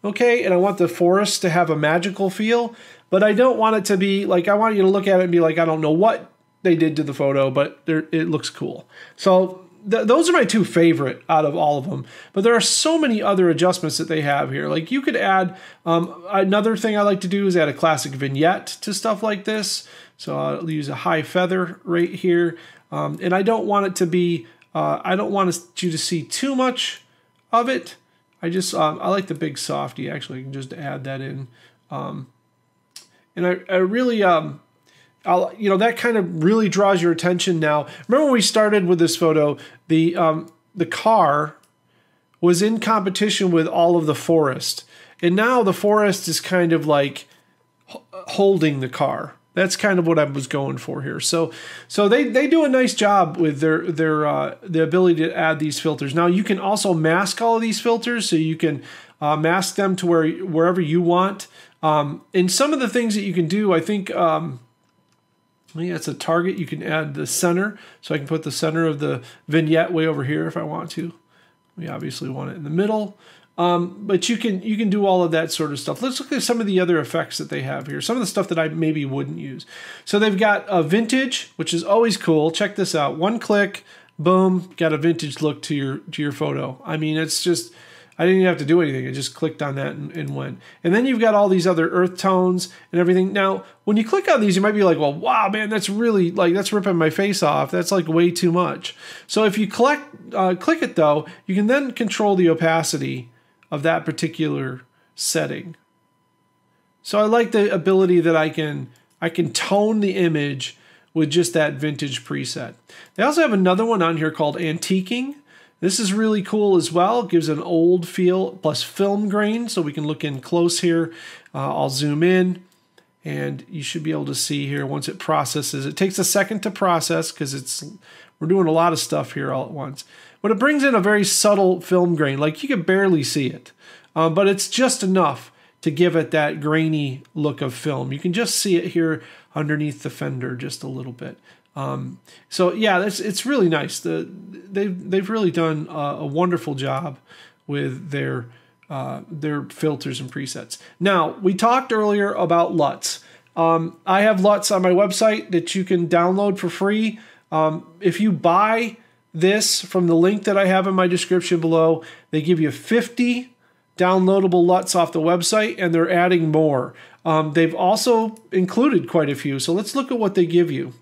okay? And I want the forest to have a magical feel. But I don't want it to be like, I want you to look at it and be like, I don't know what they did to the photo, but it looks cool. So those are my two favorite out of all of them. But there are so many other adjustments that they have here. Like you could add, another thing I like to do is add a classic vignette to stuff like this. So I'll use a high feather right here. And I don't want it to be, I don't want you to see too much of it. I like the big softy. Actually, I can just add that in. And I really, that kind of really draws your attention now. Remember when we started with this photo, the car was in competition with all of the forest. And now the forest is kind of like holding the car. That's kind of what I was going for here. So they do a nice job with the ability to add these filters. Now you can also mask all of these filters, so you can mask them to wherever you want. And some of the things that you can do, I think, it's a target. You can add the center, so I can put the center of the vignette way over here if I want to. We obviously want it in the middle. But you can do all of that sort of stuff. Let's look at some of the other effects that they have here. Some of the stuff that I maybe wouldn't use. So they've got a vintage, which is always cool. Check this out. One click, boom, got a vintage look to your photo. I mean, it's just, I didn't even have to do anything. I just clicked on that and went. And then you've got all these other earth tones and everything. Now, when you click on these, you might be like, well, wow, man, that's really, like, that's ripping my face off. That's like way too much. So if you click it though, you can then control the opacity of that particular setting. So I like the ability that I can tone the image with just that vintage preset. They also have another one on here called antiquing. This is really cool as well. It gives an old feel plus film grain, so we can look in close here. I'll zoom in, and you should be able to see here once it processes. It takes a second to process because we're doing a lot of stuff here all at once. But it brings in a very subtle film grain, like you can barely see it, but it's just enough to give it that grainy look of film. You can just see it here underneath the fender just a little bit. So yeah, it's really nice. They've really done a wonderful job with their filters and presets. Now, we talked earlier about LUTs. I have LUTs on my website that you can download for free. If you buy this from the link that I have in my description below, they give you 50 downloadable LUTs off the website, and they're adding more. They've also included quite a few. So let's look at what they give you.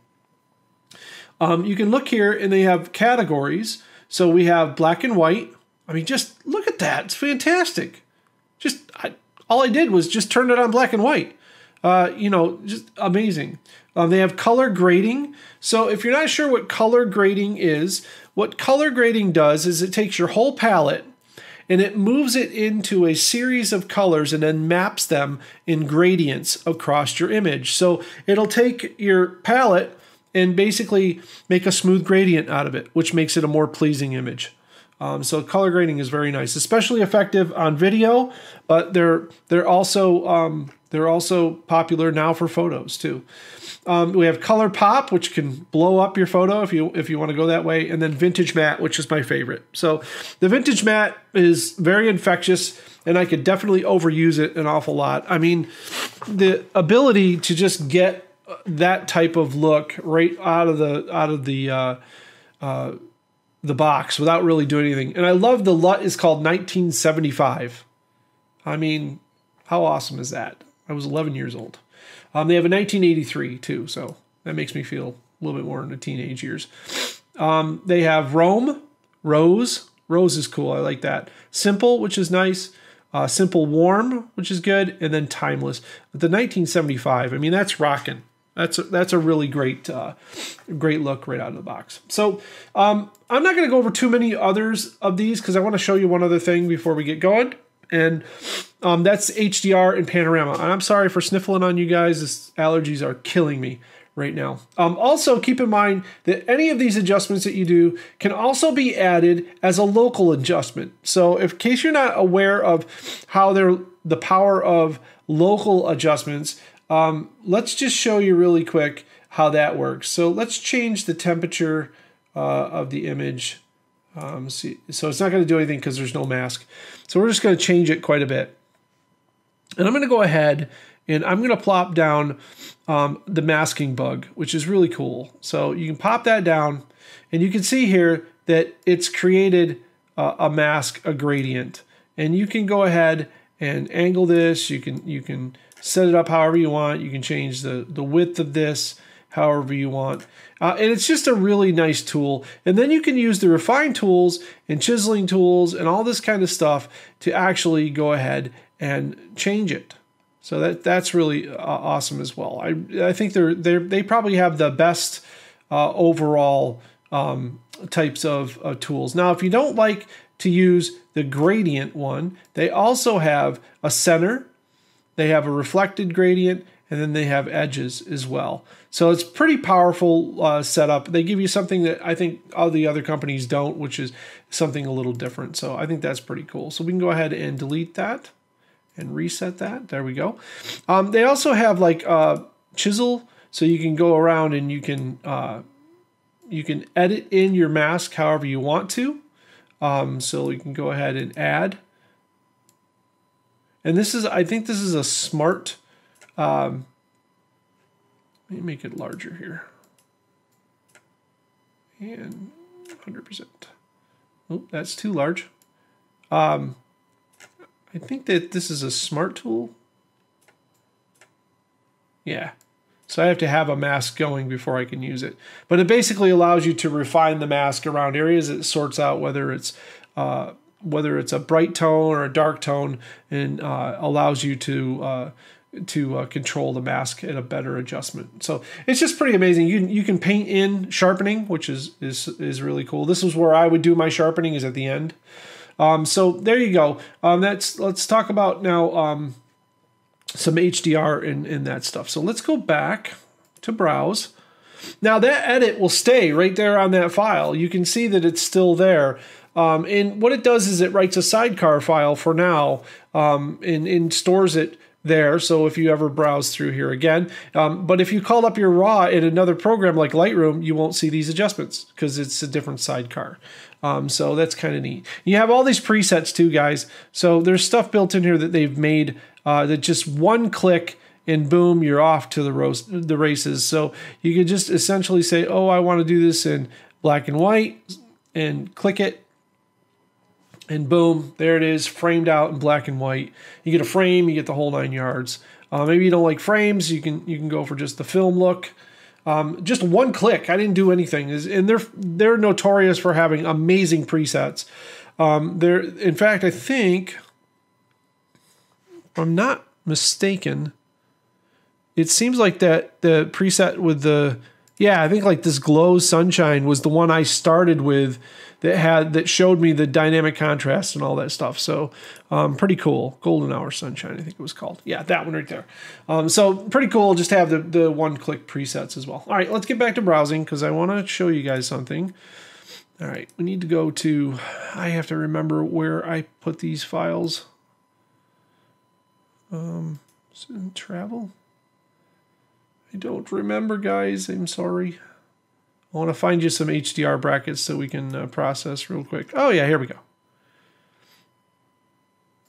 You can look here, and they have categories. So we have black and white. I mean, just look at that. It's fantastic. All I did was just turn it on black and white. Just amazing. They have color grading. So if you're not sure what color grading is, what color grading does is it takes your whole palette and it moves it into a series of colors and then maps them in gradients across your image. So it'll take your palette and basically make a smooth gradient out of it, which makes it a more pleasing image. So color grading is very nice, especially effective on video, but they're also popular now for photos too. We have color pop, which can blow up your photo if you want to go that way, and then vintage matte, which is my favorite. So the vintage matte is very infectious, and I could definitely overuse it an awful lot. I mean, the ability to just get that type of look right out of the box without really doing anything. And I love the LUT is called 1975. I mean, how awesome is that? I was 11 years old. They have a 1983 too, so that makes me feel a little bit more in the teenage years. They have Rome, Rose. Rose is cool. I like that. Simple, which is nice. Simple Warm, which is good. And then Timeless. But the 1975, I mean, that's rocking. That's a really great look right out of the box. So I'm not going to go over too many others of these because I want to show you one other thing before we get going. And that's HDR and panorama. And I'm sorry for sniffling on you guys. This allergies are killing me right now. Also, keep in mind that any of these adjustments that you do can also be added as a local adjustment. So in case you're not aware of how the power of local adjustments, let's just show you really quick how that works. So let's change the temperature of the image. So it's not going to do anything because there's no mask. So we're just going to change it quite a bit. And I'm going to go ahead and I'm going to plop down the masking bug, which is really cool. So you can pop that down and you can see here that it's created a mask, a gradient. And you can go ahead and angle this. You can set it up however you want. You can change the width of this however you want. And it's just a really nice tool. And then you can use the refine tools and chiseling tools and all this kind of stuff to actually go ahead and change it. So that's really awesome as well. I think they probably have the best overall types of tools. Now, if you don't like to use the gradient one, they also have a center, they have a reflected gradient, and then they have edges as well. So it's pretty powerful setup. They give you something that I think all the other companies don't, which is something a little different. So I think that's pretty cool. So we can go ahead and delete that and reset that. There we go. They also have like chisel, so you can go around and you can edit in your mask however you want to. So you can go ahead and add. And I think this is a smart. Let me make it larger here. And 100%. Oh, that's too large. I think that this is a smart tool. Yeah. So I have to have a mask going before I can use it. But it basically allows you to refine the mask around areas. It sorts out whether it's a bright tone or a dark tone, and allows you to control the mask at a better adjustment. So it's just pretty amazing. You can paint in sharpening, which is really cool. This is where I would do my sharpening, is at the end. So there you go. Let's talk about now some HDR in that stuff. So let's go back to browse. Now that edit will stay right there on that file. You can see that it's still there. And what it does is it writes a sidecar file for now, and stores it there. So if you ever browse through here again, but if you call up your raw in another program like Lightroom, you won't see these adjustments because it's a different sidecar. So that's kind of neat. You have all these presets too, guys. So there's stuff built in here that they've made that just one click and boom, you're off to the races. So you can just essentially say, oh, I want to do this in black and white, and click it. And boom, there it is, framed out in black and white. You get a frame, you get the whole 9 yards. Maybe you don't like frames, you can go for just the film look. Just one click. I didn't do anything, and they're notorious for having amazing presets. In fact, I think, if I'm not mistaken, it seems like that the preset with I think like this glow sunshine was the one I started with that showed me the dynamic contrast and all that stuff. So pretty cool. Golden Hour Sunshine, I think it was called. Yeah, that one right there. So pretty cool just to have the one-click presets as well. All right, let's get back to browsing because I want to show you guys something. All right, we need to go to, I have to remember where I put these files. Travel? I don't remember, guys. I'm sorry. I want to find you some HDR brackets so we can process real quick. Oh, yeah, here we go.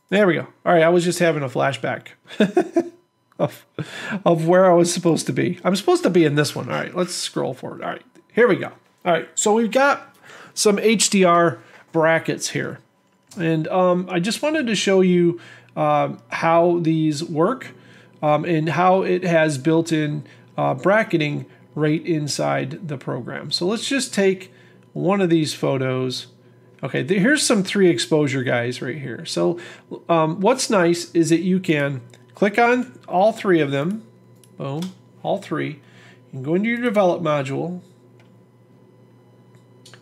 There we go. All right, I was just having a flashback of where I was supposed to be. I'm supposed to be in this one. All right, let's scroll forward. All right, here we go. All right, so we've got some HDR brackets here. And I just wanted to show you how these work and how it has built-in bracketing right inside the program. So let's just take one of these photos. Okay, here's some 3 exposure guys right here. So what's nice is that you can click on all 3 of them. Boom, all 3. You can go into your develop module.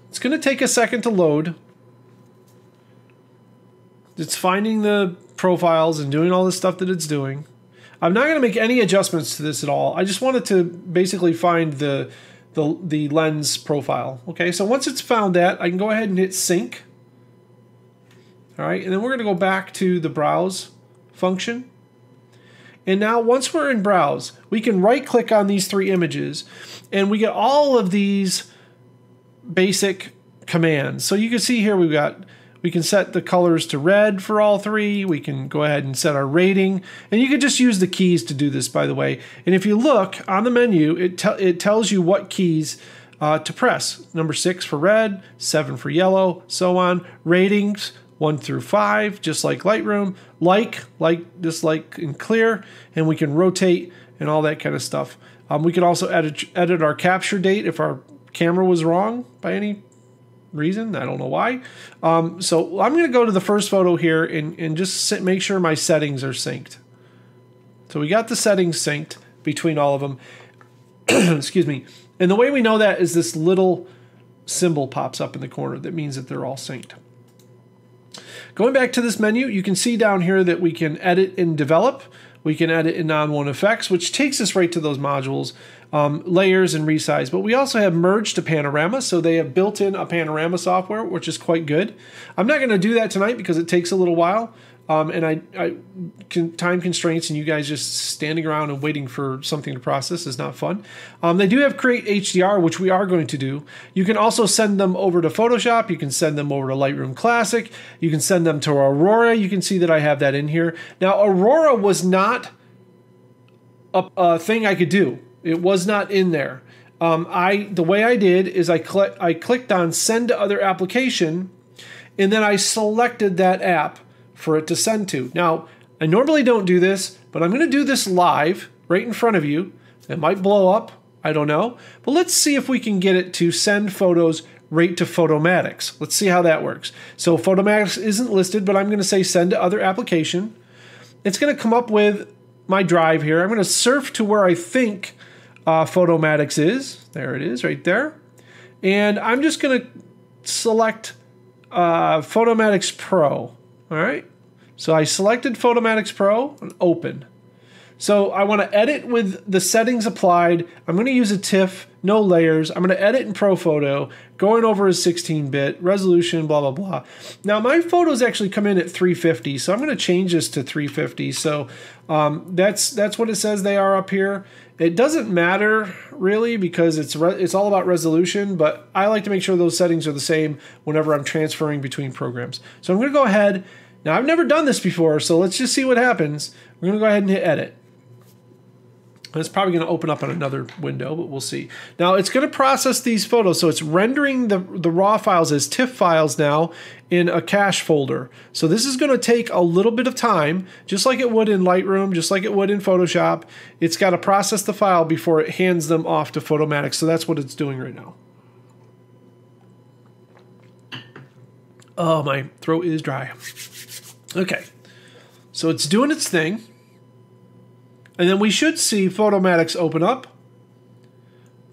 It's going to take a second to load. It's finding the profiles and doing all the stuff that it's doing. I'm not going to make any adjustments to this at all. I just wanted to basically find the lens profile. Okay, so once it's found that, I can go ahead and hit sync. All right, and then we're going to go back to the browse function. And now once we're in browse, we can right click on these 3 images and we get all of these basic commands. So you can see here we can set the colors to red for all 3. We can go ahead and set our rating. And you can just use the keys to do this, by the way. And if you look on the menu, it tells you what keys to press. Number 6 for red, 7 for yellow, so on. Ratings, 1 through 5, just like Lightroom. Like, dislike, and clear. And we can rotate and all that kind of stuff. We can also edit our capture date if our camera was wrong by any reason. I don't know why. So I'm going to go to the first photo here and just make sure my settings are synced. So we got the settings synced between all of them. Excuse me. And the way we know that is this little symbol pops up in the corner. That means that they're all synced. Going back to this menu, you can see down here that we can edit and develop. We can edit in On1 effects, which takes us right to those modules, layers and resize. But we also have merge to panorama, so they have built in a panorama software, which is quite good. I'm not going to do that tonight because it takes a little while, and time constraints and you guys just standing around and waiting for something to process is not fun. They do have Create HDR, which we are going to do. You can also send them over to Photoshop. You can send them over to Lightroom Classic. You can send them to Aurora. You can see that I have that in here. Now, Aurora was not a thing I could do. It was not in there. The way I did is I clicked on Send to Other Application, and then I selected that app for it to send to. Now, I normally don't do this, but I'm going to do this live right in front of you. It might blow up. I don't know. But let's see if we can get it to send photos right to Photomatics. Let's see how that works. So Photomatics isn't listed, but I'm going to say Send to Other Application. It's going to come up with my drive here. I'm going to surf to where I think Photomatics is. There it is right there. And I'm just going to select Photomatics Pro. All right. So I selected Photomatics Pro and open. So I want to edit with the settings applied. I'm going to use a TIFF, no layers. I'm going to edit in ProPhoto, going over as 16-bit, resolution, blah, blah, blah. Now my photos actually come in at 350, so I'm going to change this to 350. So that's what it says they are up here. It doesn't matter really because it's all about resolution, but I like to make sure those settings are the same whenever I'm transferring between programs. So I'm going to go ahead. Now I've never done this before, so let's just see what happens. We're going to go ahead and hit edit. And it's probably going to open up on another window, but we'll see. Now it's going to process these photos, so it's rendering the raw files as TIFF files now in a cache folder. So this is going to take a little bit of time, just like it would in Lightroom, just like it would in Photoshop. It's got to process the file before it hands them off to Photomatic, so that's what it's doing right now. Oh, my throat is dry. Okay, so it's doing its thing. And then we should see Photomatic's open up.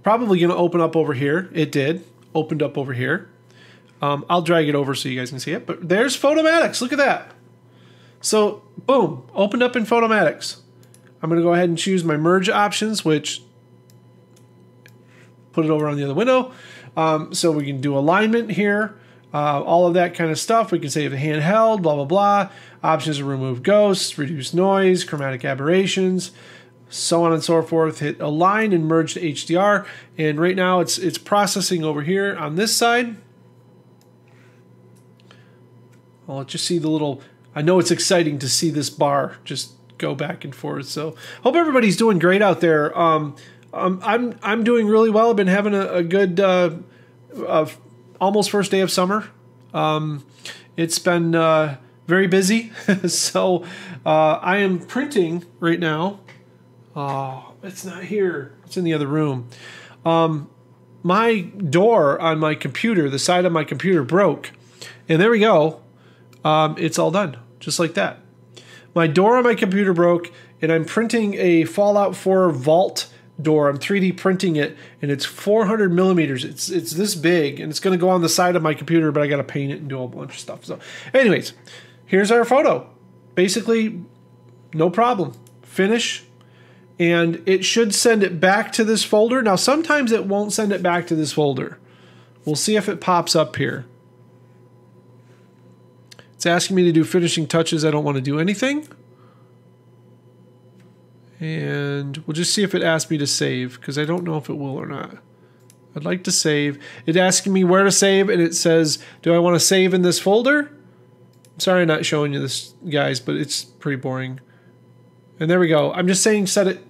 Probably going to open up over here. It did. Opened up over here. I'll drag it over so you guys can see it. But there's Photomatic's. Look at that. So, boom. Opened up in Photomatic's. I'm going to go ahead and choose my merge options, which put it over on the other window. So we can do alignment here. All of that kind of stuff. We can save the handheld, blah, blah, blah. Options to remove ghosts, reduce noise, chromatic aberrations, so on and so forth. Hit align and merge to HDR. And right now it's processing over here on this side. I'll let you see the little, I know it's exciting to see this bar just go back and forth. So hope everybody's doing great out there. I'm doing really well. I've been having a good almost first day of summer. It's been very busy. So I am printing right now. Oh, it's not here. It's in the other room. My door on my computer, the side of my computer broke. And there we go. It's all done, just like that. My door on my computer broke, and I'm printing a Fallout 4 vault door. I'm 3D printing it, and it's 400 millimeters. It's this big, and it's going to go on the side of my computer, but I got to paint it and do a bunch of stuff. So anyways, here's our photo. Basically, no problem. Finish, and it should send it back to this folder. Now, sometimes it won't send it back to this folder. We'll see if it pops up here. It's asking me to do finishing touches. I don't want to do anything. And we'll just see if it asks me to save, because I don't know if it will or not. I'd like to save. It's asking me where to save, and it says, do I want to save in this folder? I'm sorry I'm not showing you this, guys, but it's pretty boring. And there we go. I'm just saying set it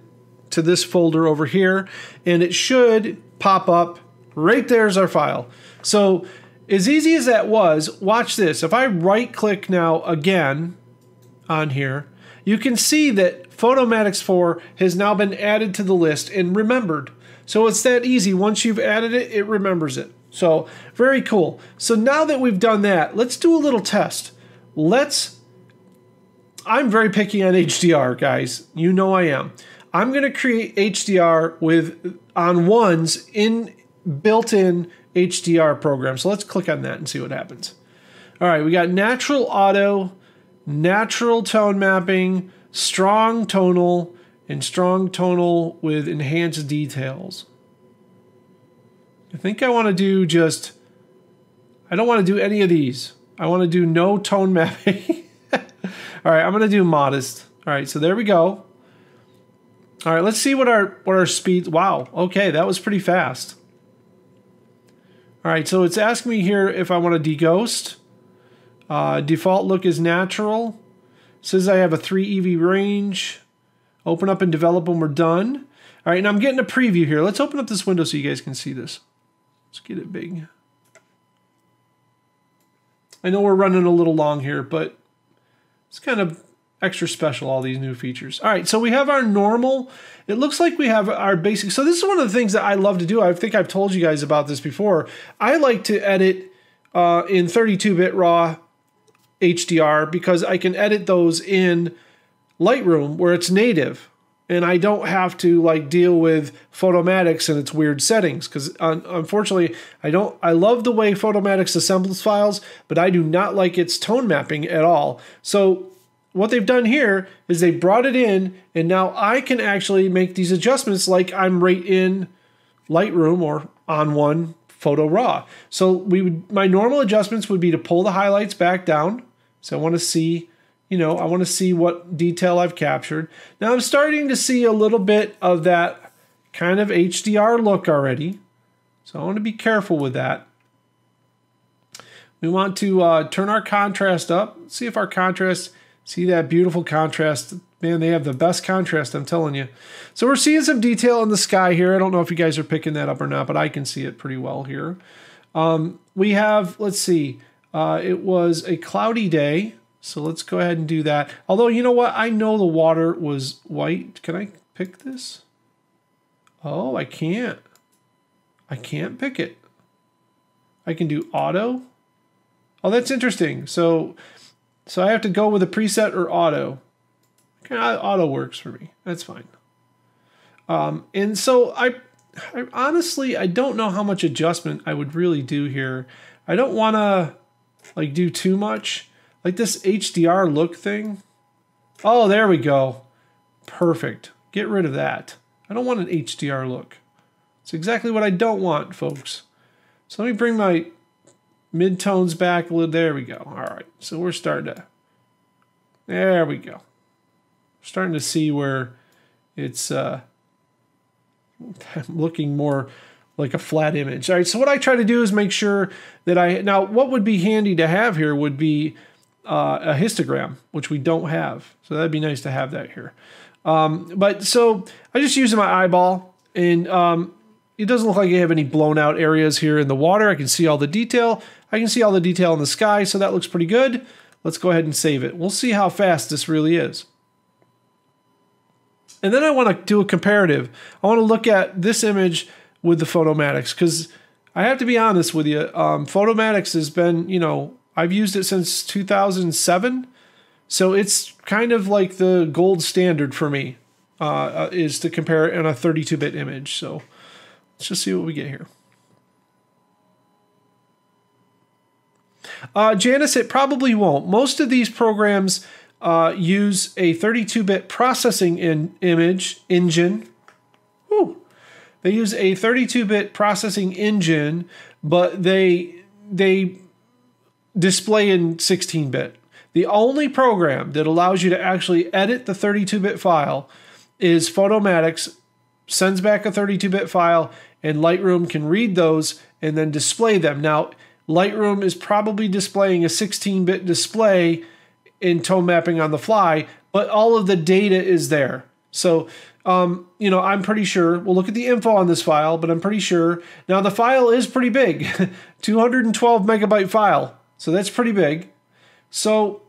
to this folder over here, and it should pop up. Right there's our file. So as easy as that was, watch this. If I right-click now again on here, you can see that Photomatic 4 has now been added to the list and remembered. So it's that easy. Once you've added it, it remembers it. So very cool. So now that we've done that, let's do a little test. I'm very picky on HDR, guys. You know I am. I'm going to create HDR with On1's built-in HDR program. So let's click on that and see what happens. All right, we got natural auto, natural tone mapping, strong tonal, and strong tonal with enhanced details. I think I want to do just, I don't want to do any of these. I want to do no tone mapping. All right, I'm going to do modest. All right, so there we go. All right, let's see what our speed, wow, okay, that was pretty fast. All right, so it's asking me here if I want to deghost. Default look is natural. Says I have a 3 EV range. Open up and develop when we're done. All right, and I'm getting a preview here. Let's open up this window so you guys can see this. Let's get it big. I know we're running a little long here, but it's kind of extra special, all these new features. All right, so we have our normal. It looks like we have our basic. So this is one of the things that I love to do. I think I've told you guys about this before. I like to edit in 32-bit RAW HDR because I can edit those in Lightroom where it's native, and I don't have to like deal with Photomatic and its weird settings, because unfortunately I love the way Photomatic assembles files, but I do not like its tone mapping at all. So what they've done here is they brought it in, and now I can actually make these adjustments like I'm right in Lightroom or On1 Photo Raw. So my normal adjustments would be to pull the highlights back down. So I want to see, I want to see what detail I've captured. Now I'm starting to see a little bit of that kind of HDR look already. So I want to be careful with that. We want to turn our contrast up. See if our contrast, see that beautiful contrast. Man, they have the best contrast, I'm telling you. So we're seeing some detail in the sky here. I don't know if you guys are picking that up or not, but I can see it pretty well here. We have, let's see, it was a cloudy day. So let's go ahead and do that. Although, you know what? I know the water was white. Can I pick this? Oh, I can't. I can't pick it. I can do auto. Oh, that's interesting. So I have to go with a preset or auto. Okay, auto works for me. That's fine. And so I honestly, I don't know how much adjustment I would really do here. I don't want to like do too much. Like this HDR look thing. Oh, there we go. Perfect. Get rid of that. I don't want an HDR look. It's exactly what I don't want, folks. So let me bring my midtones back a little. There we go. All right. So we're starting to. There we go. Starting to see where it's looking more like a flat image. All right. So what I try to do is make sure that now what would be handy to have here would be a histogram, which we don't have. So that'd be nice to have that here. But so I just use my eyeball, and it doesn't look like I have any blown out areas here in the water. I can see all the detail. I can see all the detail in the sky, so that looks pretty good. Let's go ahead and save it. We'll see how fast this really is. And then I want to do a comparative. I want to look at this image with the Photomatix, because I have to be honest with you. Photomatix has been, I've used it since 2007. So it's kind of like the gold standard for me, is to compare it in a 32-bit image. So let's just see what we get here. Janice, it probably won't. Most of these programs use a 32-bit processing engine. Woo. They use a 32-bit processing engine, but they display in 16-bit. The only program that allows you to actually edit the 32-bit file is Photomatix. Sends back a 32-bit file, and Lightroom can read those and then display them. Now, Lightroom is probably displaying a 16-bit display in tone mapping on the fly, but all of the data is there. So, I'm pretty sure, we'll look at the info on this file, but I'm pretty sure. Now, the file is pretty big, 212 megabyte file. So that's pretty big. So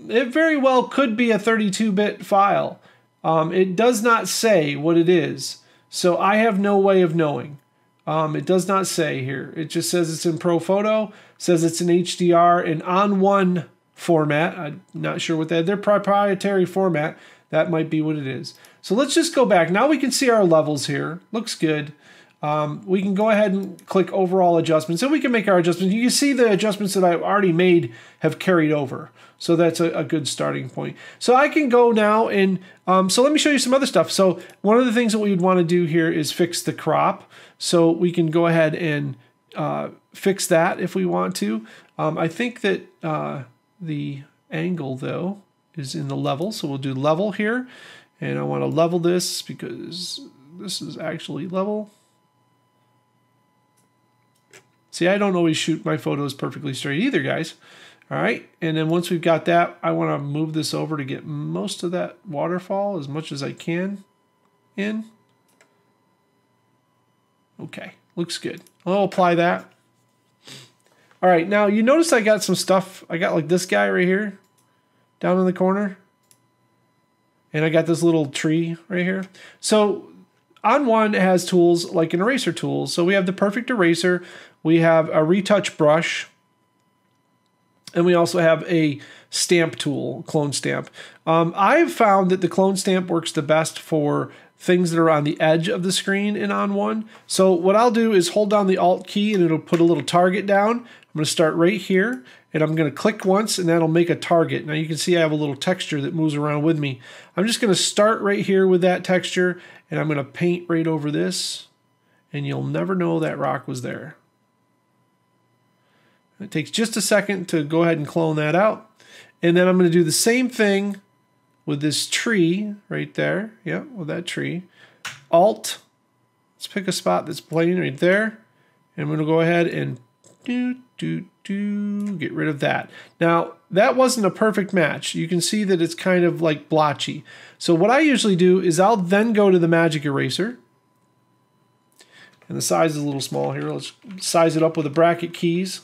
it very well could be a 32-bit file. It does not say what it is. So I have no way of knowing. It does not say here. It just says it's in ProPhoto, says it's in HDR and On1 format. I'm not sure what that, their proprietary format. That might be what it is. So let's just go back. Now we can see our levels here. Looks good. We can go ahead and click overall adjustments, and we can make our adjustments. You can see the adjustments that I've already made have carried over. So that's a good starting point. So I can go now and, so let me show you some other stuff. So one of the things that we would want to do here is fix the crop. So we can go ahead and fix that if we want to. I think that the angle though is in the level. So we'll do level here, and I want to level this because this is actually level. See, I don't always shoot my photos perfectly straight either, guys. All right, and then once we've got that, I want to move this over to get most of that waterfall as much as I can in. Okay, looks good. I'll apply that. All right, now you notice I got some stuff. I got like this guy right here down in the corner. And I got this little tree right here. So On1 has tools like an eraser tool. So we have the perfect eraser. We have a retouch brush. And we also have a stamp tool, clone stamp. I've found that the clone stamp works the best for things that are on the edge of the screen in On1. So what I'll do is hold down the Alt key and it'll put a little target down. I'm going to start right here and I'm going to click once and that'll make a target. Now you can see I have a little texture that moves around with me. I'm just going to start right here with that texture and I'm going to paint right over this and you'll never know that rock was there. It takes just a second to go ahead and clone that out. And then I'm going to do the same thing with this tree right there. Yeah, with that tree. Alt. Let's pick a spot that's plain right there. And I'm going to go ahead and get rid of that. Now, that wasn't a perfect match. You can see that it's kind of like blotchy. So what I usually do is I'll then go to the magic eraser. And the size is a little small here. Let's size it up with the bracket keys.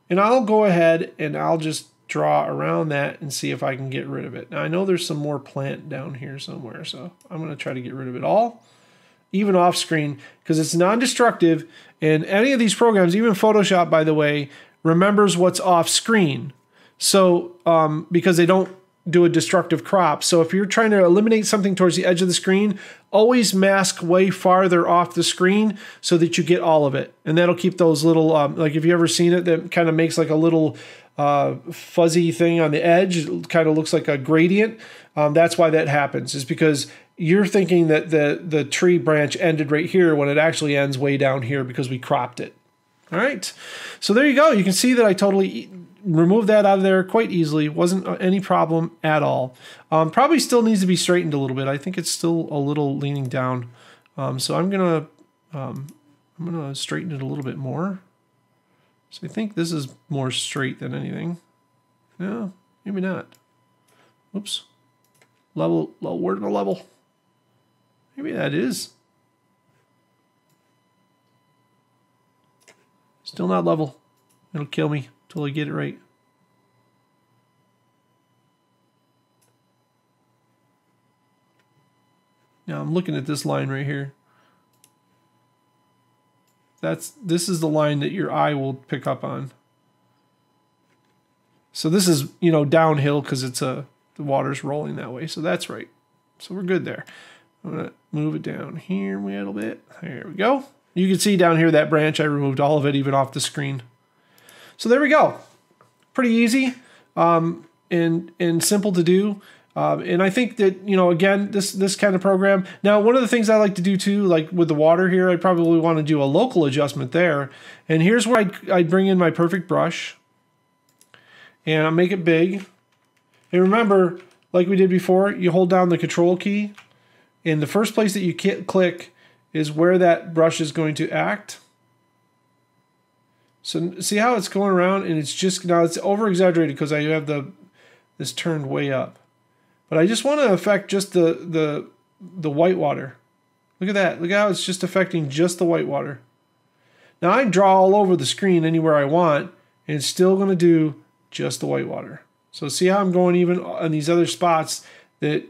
And I'll go ahead and I'll just draw around that and see if I can get rid of it. Now I know there's some more plant down here somewhere, so I'm going to try to get rid of it all, even off screen, because it's non-destructive. And any of these programs, even Photoshop, by the way, remembers what's off screen. So because they don't do a destructive crop. So if you're trying to eliminate something towards the edge of the screen, always mask way farther off the screen so that you get all of it. And that'll keep those little, like if you ever seen it, that kind of makes like a little fuzzy thing on the edge. It kind of looks like a gradient. That's why that happens, is because you're thinking that the tree branch ended right here when it actually ends way down here because we cropped it. All right, so there you go. You can see that I totally removed that out of there quite easily. Wasn't any problem at all. Probably still needs to be straightened a little bit. I think it's still a little leaning down. So I'm gonna straighten it a little bit more. So I think this is more straight than anything. No, maybe not. Oops. Level, where's the level? Maybe that is. Still not level. It'll kill me until I get it right. Now I'm looking at this line right here. This is the line that your eye will pick up on. So this is, you know, downhill because it's the water's rolling that way. So that's right. So we're good there. I'm gonna move it down here a little bit. There we go. You can see down here that branch, I removed all of it, even off the screen. So there we go. Pretty easy and simple to do. And I think that, you know, again, this kind of program. Now, one of the things I like to do too, like with the water here, I probably want to do a local adjustment there. And here's where I'd bring in my perfect brush. And I'll make it big. And remember, like we did before, you hold down the control key. And the first place that you click is where that brush is going to act. So see how it's going around, and it's just, now it's over exaggerated because I have this turned way up. But I just want to affect just the white water. Look at that. Look how it's just affecting just the white water. Now I draw all over the screen anywhere I want, and it's still going to do just the white water. So see how I'm going even on these other spots that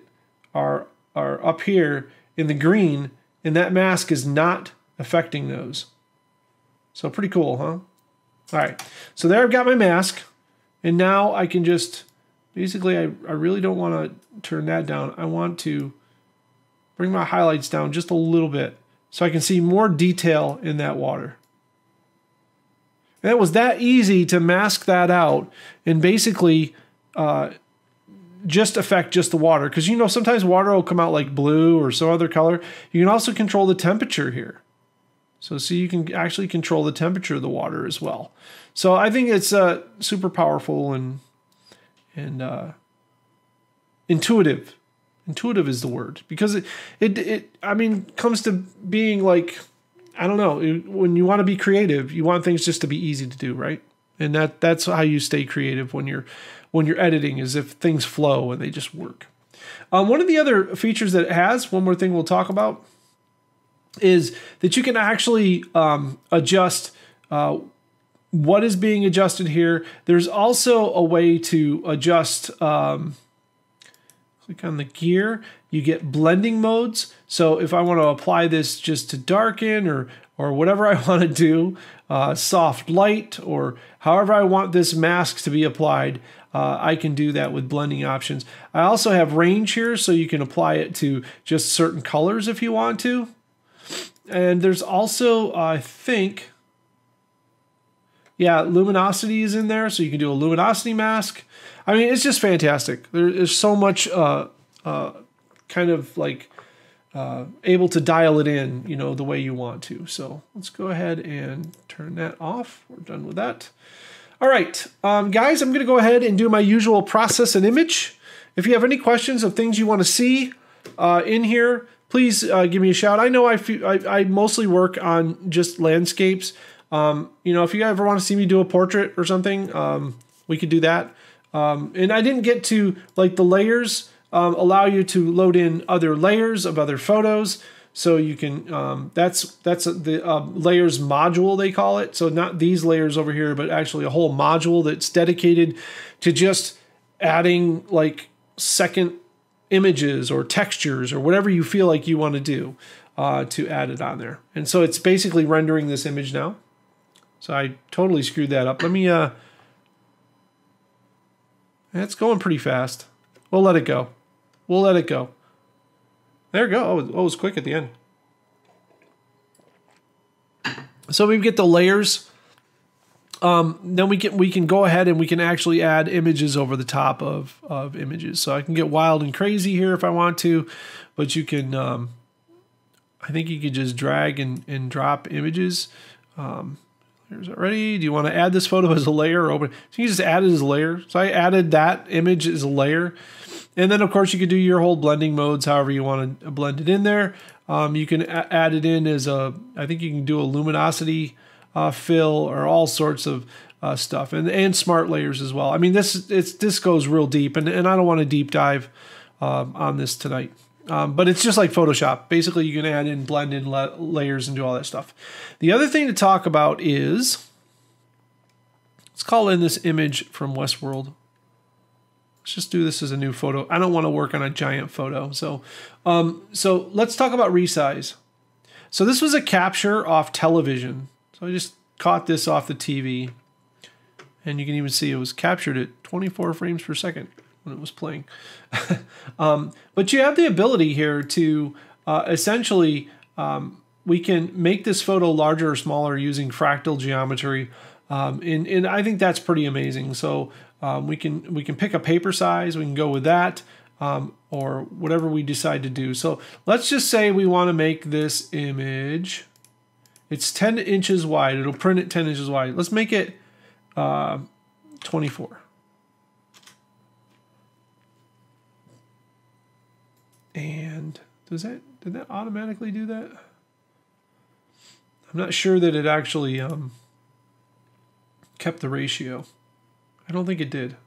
are up here in the green, and that mask is not affecting those. So pretty cool, huh? All right, so there I've got my mask, and now I can just, basically I really don't want to turn that down. I want to bring my highlights down just a little bit so I can see more detail in that water. And it was that easy to mask that out and basically just affect just the water. Because, you know, sometimes water will come out like blue or some other color. You can also control the temperature here. So see, you can actually control the temperature of the water as well. So I think it's super powerful and intuitive. Intuitive is the word, because it I mean, comes to being like, I don't know, when you want to be creative, you want things just to be easy to do, right? And that's how you stay creative when you're editing, is if things flow and they just work. One of the other features that it has, one more thing we'll talk about, is that you can actually adjust what is being adjusted here. There's also a way to adjust, click on the gear, You get blending modes. So if I want to apply this just to darken or whatever I want to do, soft light, or however I want this mask to be applied, I can do that with blending options. I also have range here, so you can apply it to just certain colors if you want to. And there's also, I think, yeah, luminosity is in there, so you can do a luminosity mask. I mean, it's just fantastic. There's so much kind of like able to dial it in, you know, the way you want to. So let's go ahead and turn that off. We're done with that. All right, guys, I'm going to go ahead and do my usual process and image. If you have any questions of things you want to see in here, please give me a shout. I know I mostly work on just landscapes. You know, if you ever want to see me do a portrait or something, we could do that. And I didn't get to, like, the layers allow you to load in other layers of other photos. So you can, that's the layers module, they call it. So not these layers over here, but actually a whole module that's dedicated to just adding like second images or textures or whatever you feel like you want to do to add it on there. And so it's basically rendering this image now. So I totally screwed that up. Let me, it's going pretty fast. We'll let it go. We'll let it go. There we go. Oh, it was quick at the end. So we get the layers. Then we can go ahead and we can actually add images over the top of images. So I can get wild and crazy here if I want to, but you can, I think you could just drag and drop images. Here's it ready. Do you want to add this photo as a layer or open? So you just add it as a layer. So I added that image as a layer. And then, of course, you could do your whole blending modes, however you want to blend it in there. You can add it in as a, I think you can do a luminosity fill or all sorts of stuff. And smart layers as well. I mean, this goes real deep, and I don't want to deep dive on this tonight. But it's just like Photoshop. Basically, you can add in, blend in layers and do all that stuff. The other thing to talk about is, let's call in this image from Westworld. Let's just do this as a new photo. I don't want to work on a giant photo. So let's talk about resize. So this was a capture off television. So I just caught this off the TV. And you can even see it was captured at 24 frames per second when it was playing. But you have the ability here to essentially, we can make this photo larger or smaller using fractal geometry. And I think that's pretty amazing. So we can pick a paper size, we can go with that, or whatever we decide to do. So let's just say we want to make this image, it's 10 inches wide. It'll print it 10 inches wide. Let's make it 24. And did that automatically do that? I'm not sure that it actually kept the ratio. I don't think it did.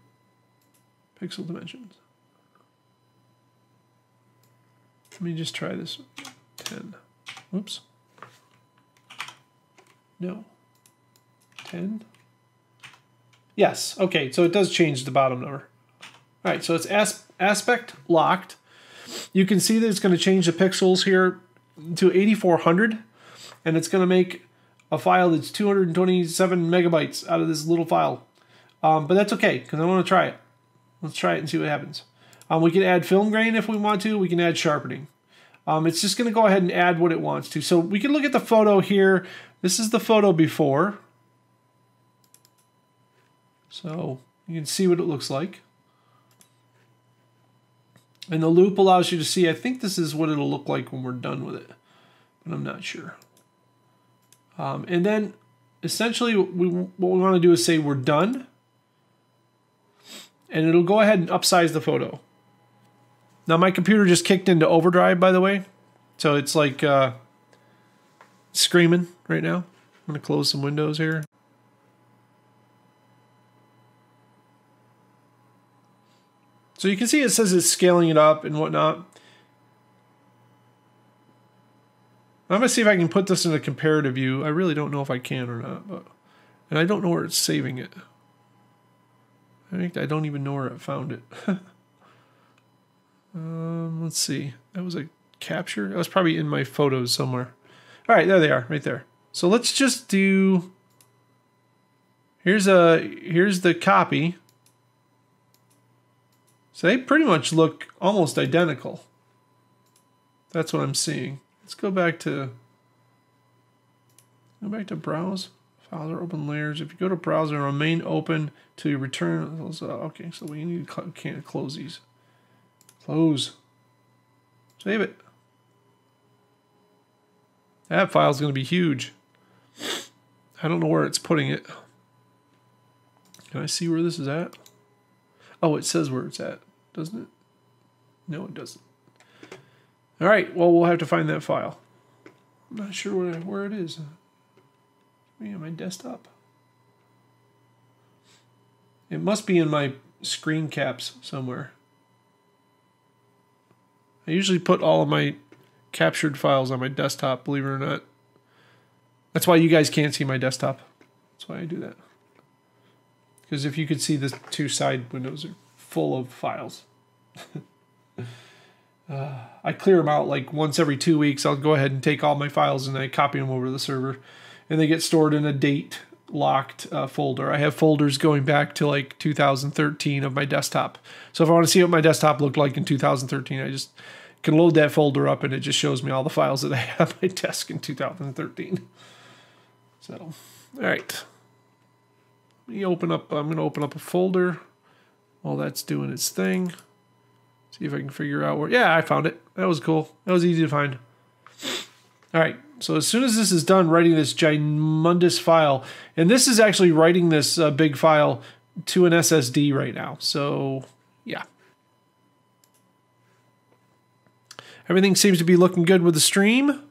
Pixel dimensions. Let me just try this. 10. Oops. No. 10. Yes. Okay. So it does change the bottom number. All right. So it's aspect locked. You can see that it's going to change the pixels here to 8400, and it's going to make a file that's 227 megabytes out of this little file. But that's okay, because I want to try it. Let's try it and see what happens. We can add film grain if we want to. We can add sharpening. It's just going to go ahead and add what it wants to. So we can look at the photo here. This is the photo before. So you can see what it looks like. And the loop allows you to see, I think this is what it'll look like when we're done with it, but I'm not sure. And then essentially what we want to do is say we're done, and it'll go ahead and upsize the photo. Now my computer just kicked into overdrive, by the way, so it's like screaming right now. I'm going to close some windows here. So you can see it says it's scaling it up and whatnot. I'm going to see if I can put this in a comparative view. I really don't know if I can or not, and I don't know where it's saving it. I don't even know where it found it. Let's see. That was a capture. That was probably in my photos somewhere. All right, there they are, right there. So let's just do. Here's the copy. So they pretty much look almost identical. That's what I'm seeing. Let's go back to browse. Files are open layers. If you go to browser, remain open till you return those. Okay, so we need to can't close these. Close. Save it. That file's going to be huge. I don't know where it's putting it. Can I see where this is at? Oh, it says where it's at, doesn't it? No, it doesn't. All right, well, we'll have to find that file. I'm not sure where it is. Maybe on my desktop. It must be in my screen caps somewhere. I usually put all of my captured files on my desktop, believe it or not. That's why you guys can't see my desktop. That's why I do that. Because if you could see, the two side windows are full of files. I clear them out like once every 2 weeks. I'll go ahead and take all my files and I copy them over to the server. And they get stored in a date locked folder. I have folders going back to like 2013 of my desktop. So if I want to see what my desktop looked like in 2013, I just can load that folder up and it just shows me all the files that I have on my desk in 2013. So, all right. Let me open up, I'm going to open up a folder while that's doing its thing. See if I can figure out where, yeah, I found it. That was cool. That was easy to find. All right. So as soon as this is done writing this ginormous file, and this is actually writing this big file to an SSD right now. So yeah. Everything seems to be looking good with the stream.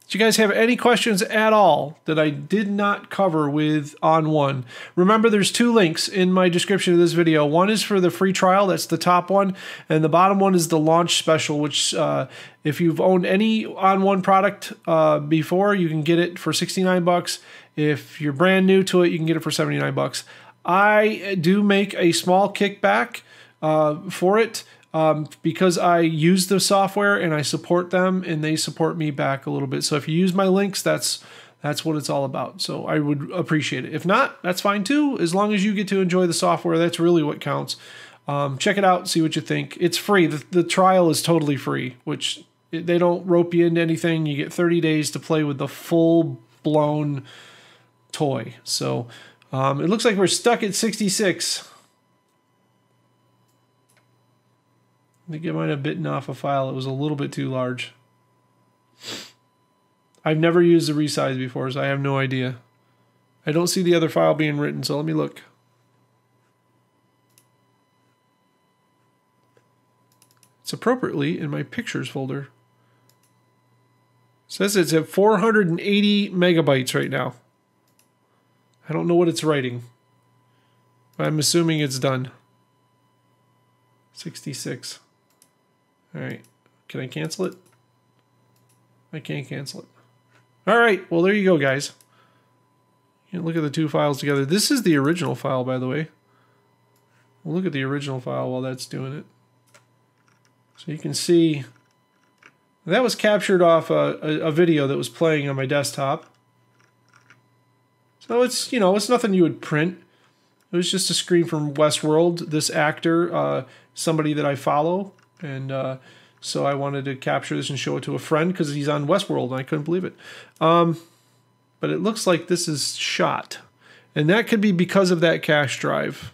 Do you guys have any questions at all that I did not cover with On1? Remember, there's 2 links in my description of this video. One is for the free trial, that's the top one, and the bottom one is the launch special, which if you've owned any On1 product before, you can get it for 69 bucks. If you're brand new to it, you can get it for 79 bucks. I do make a small kickback for it. Because I use the software and I support them and they support me back a little bit. So if you use my links, that's what it's all about. So I would appreciate it. If not, that's fine too. As long as you get to enjoy the software, that's really what counts. Check it out, see what you think. It's free. The trial is totally free, which they don't rope you into anything. You get 30 days to play with the full-blown toy. So it looks like we're stuck at 66. I think it might have bitten off a file. It was a little bit too large. I've never used the resize before, so I have no idea. I don't see the other file being written, so let me look. It's appropriately in my pictures folder. It says it's at 480 megabytes right now. I don't know what it's writing. I'm assuming it's done. 66. All right, can I cancel it? I can't cancel it. All right, well, there you go, guys. You can look at the 2 files together. This is the original file, by the way. We'll look at the original file while that's doing it. So you can see that was captured off a video that was playing on my desktop. So it's, you know, it's nothing you would print. It was just a screen from Westworld. This actor, somebody that I follow, and so I wanted to capture this and show it to a friend because he's on Westworld, and I couldn't believe it. But it looks like this is shot, and that could be because of that cache drive.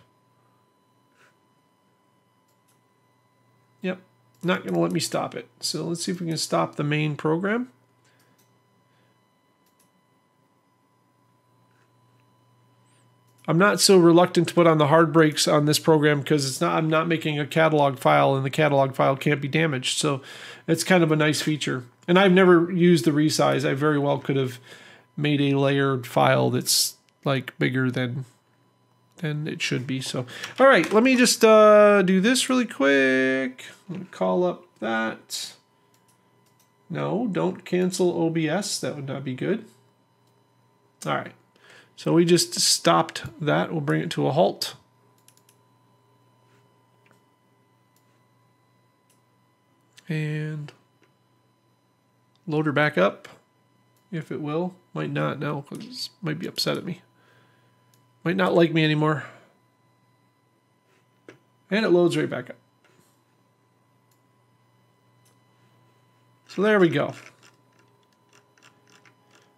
Yep, not going to let me stop it. So let's see if we can stop the main program. I'm not so reluctant to put on the hard brakes on this program because it's not. I'm not making a catalog file, and the catalog file can't be damaged. So it's kind of a nice feature. And I've never used the resize. I very well could have made a layered file that's like bigger than it should be. So all right, let me just do this really quick. I'm gonna call up that. No, don't cancel OBS. That would not be good. All right. So we just stopped that. We'll bring it to a halt. And load her back up, if it will. Might not now, because it might be upset at me. Might not like me anymore. And it loads right back up. So there we go.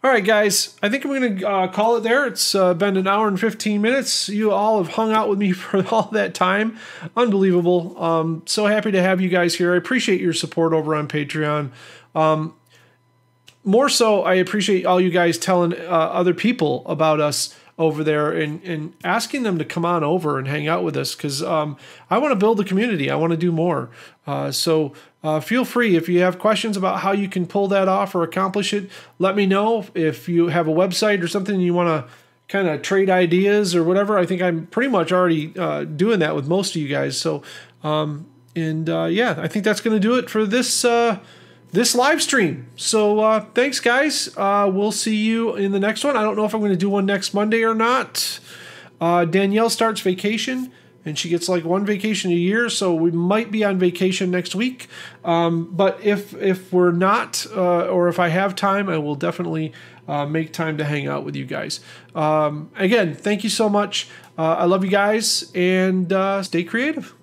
All right, guys, I think I'm going to call it there. It's been an hour and 15 minutes. You all have hung out with me for all that time. Unbelievable. So happy to have you guys here. I appreciate your support over on Patreon. More so, I appreciate all you guys telling other people about us over there and asking them to come on over and hang out with us, because I want to build a community. I want to do more. So feel free, if you have questions about how you can pull that off or accomplish it, let me know. If you have a website or something and you want to kind of trade ideas or whatever, I think I'm pretty much already doing that with most of you guys. So, yeah, I think that's going to do it for this this live stream. So thanks, guys. We'll see you in the next one. I don't know if I'm going to do one next Monday or not. Danielle starts vacation, and she gets like one vacation a year, so we might be on vacation next week. But if we're not, or if I have time, I will definitely make time to hang out with you guys. Again, thank you so much. I love you guys, and stay creative.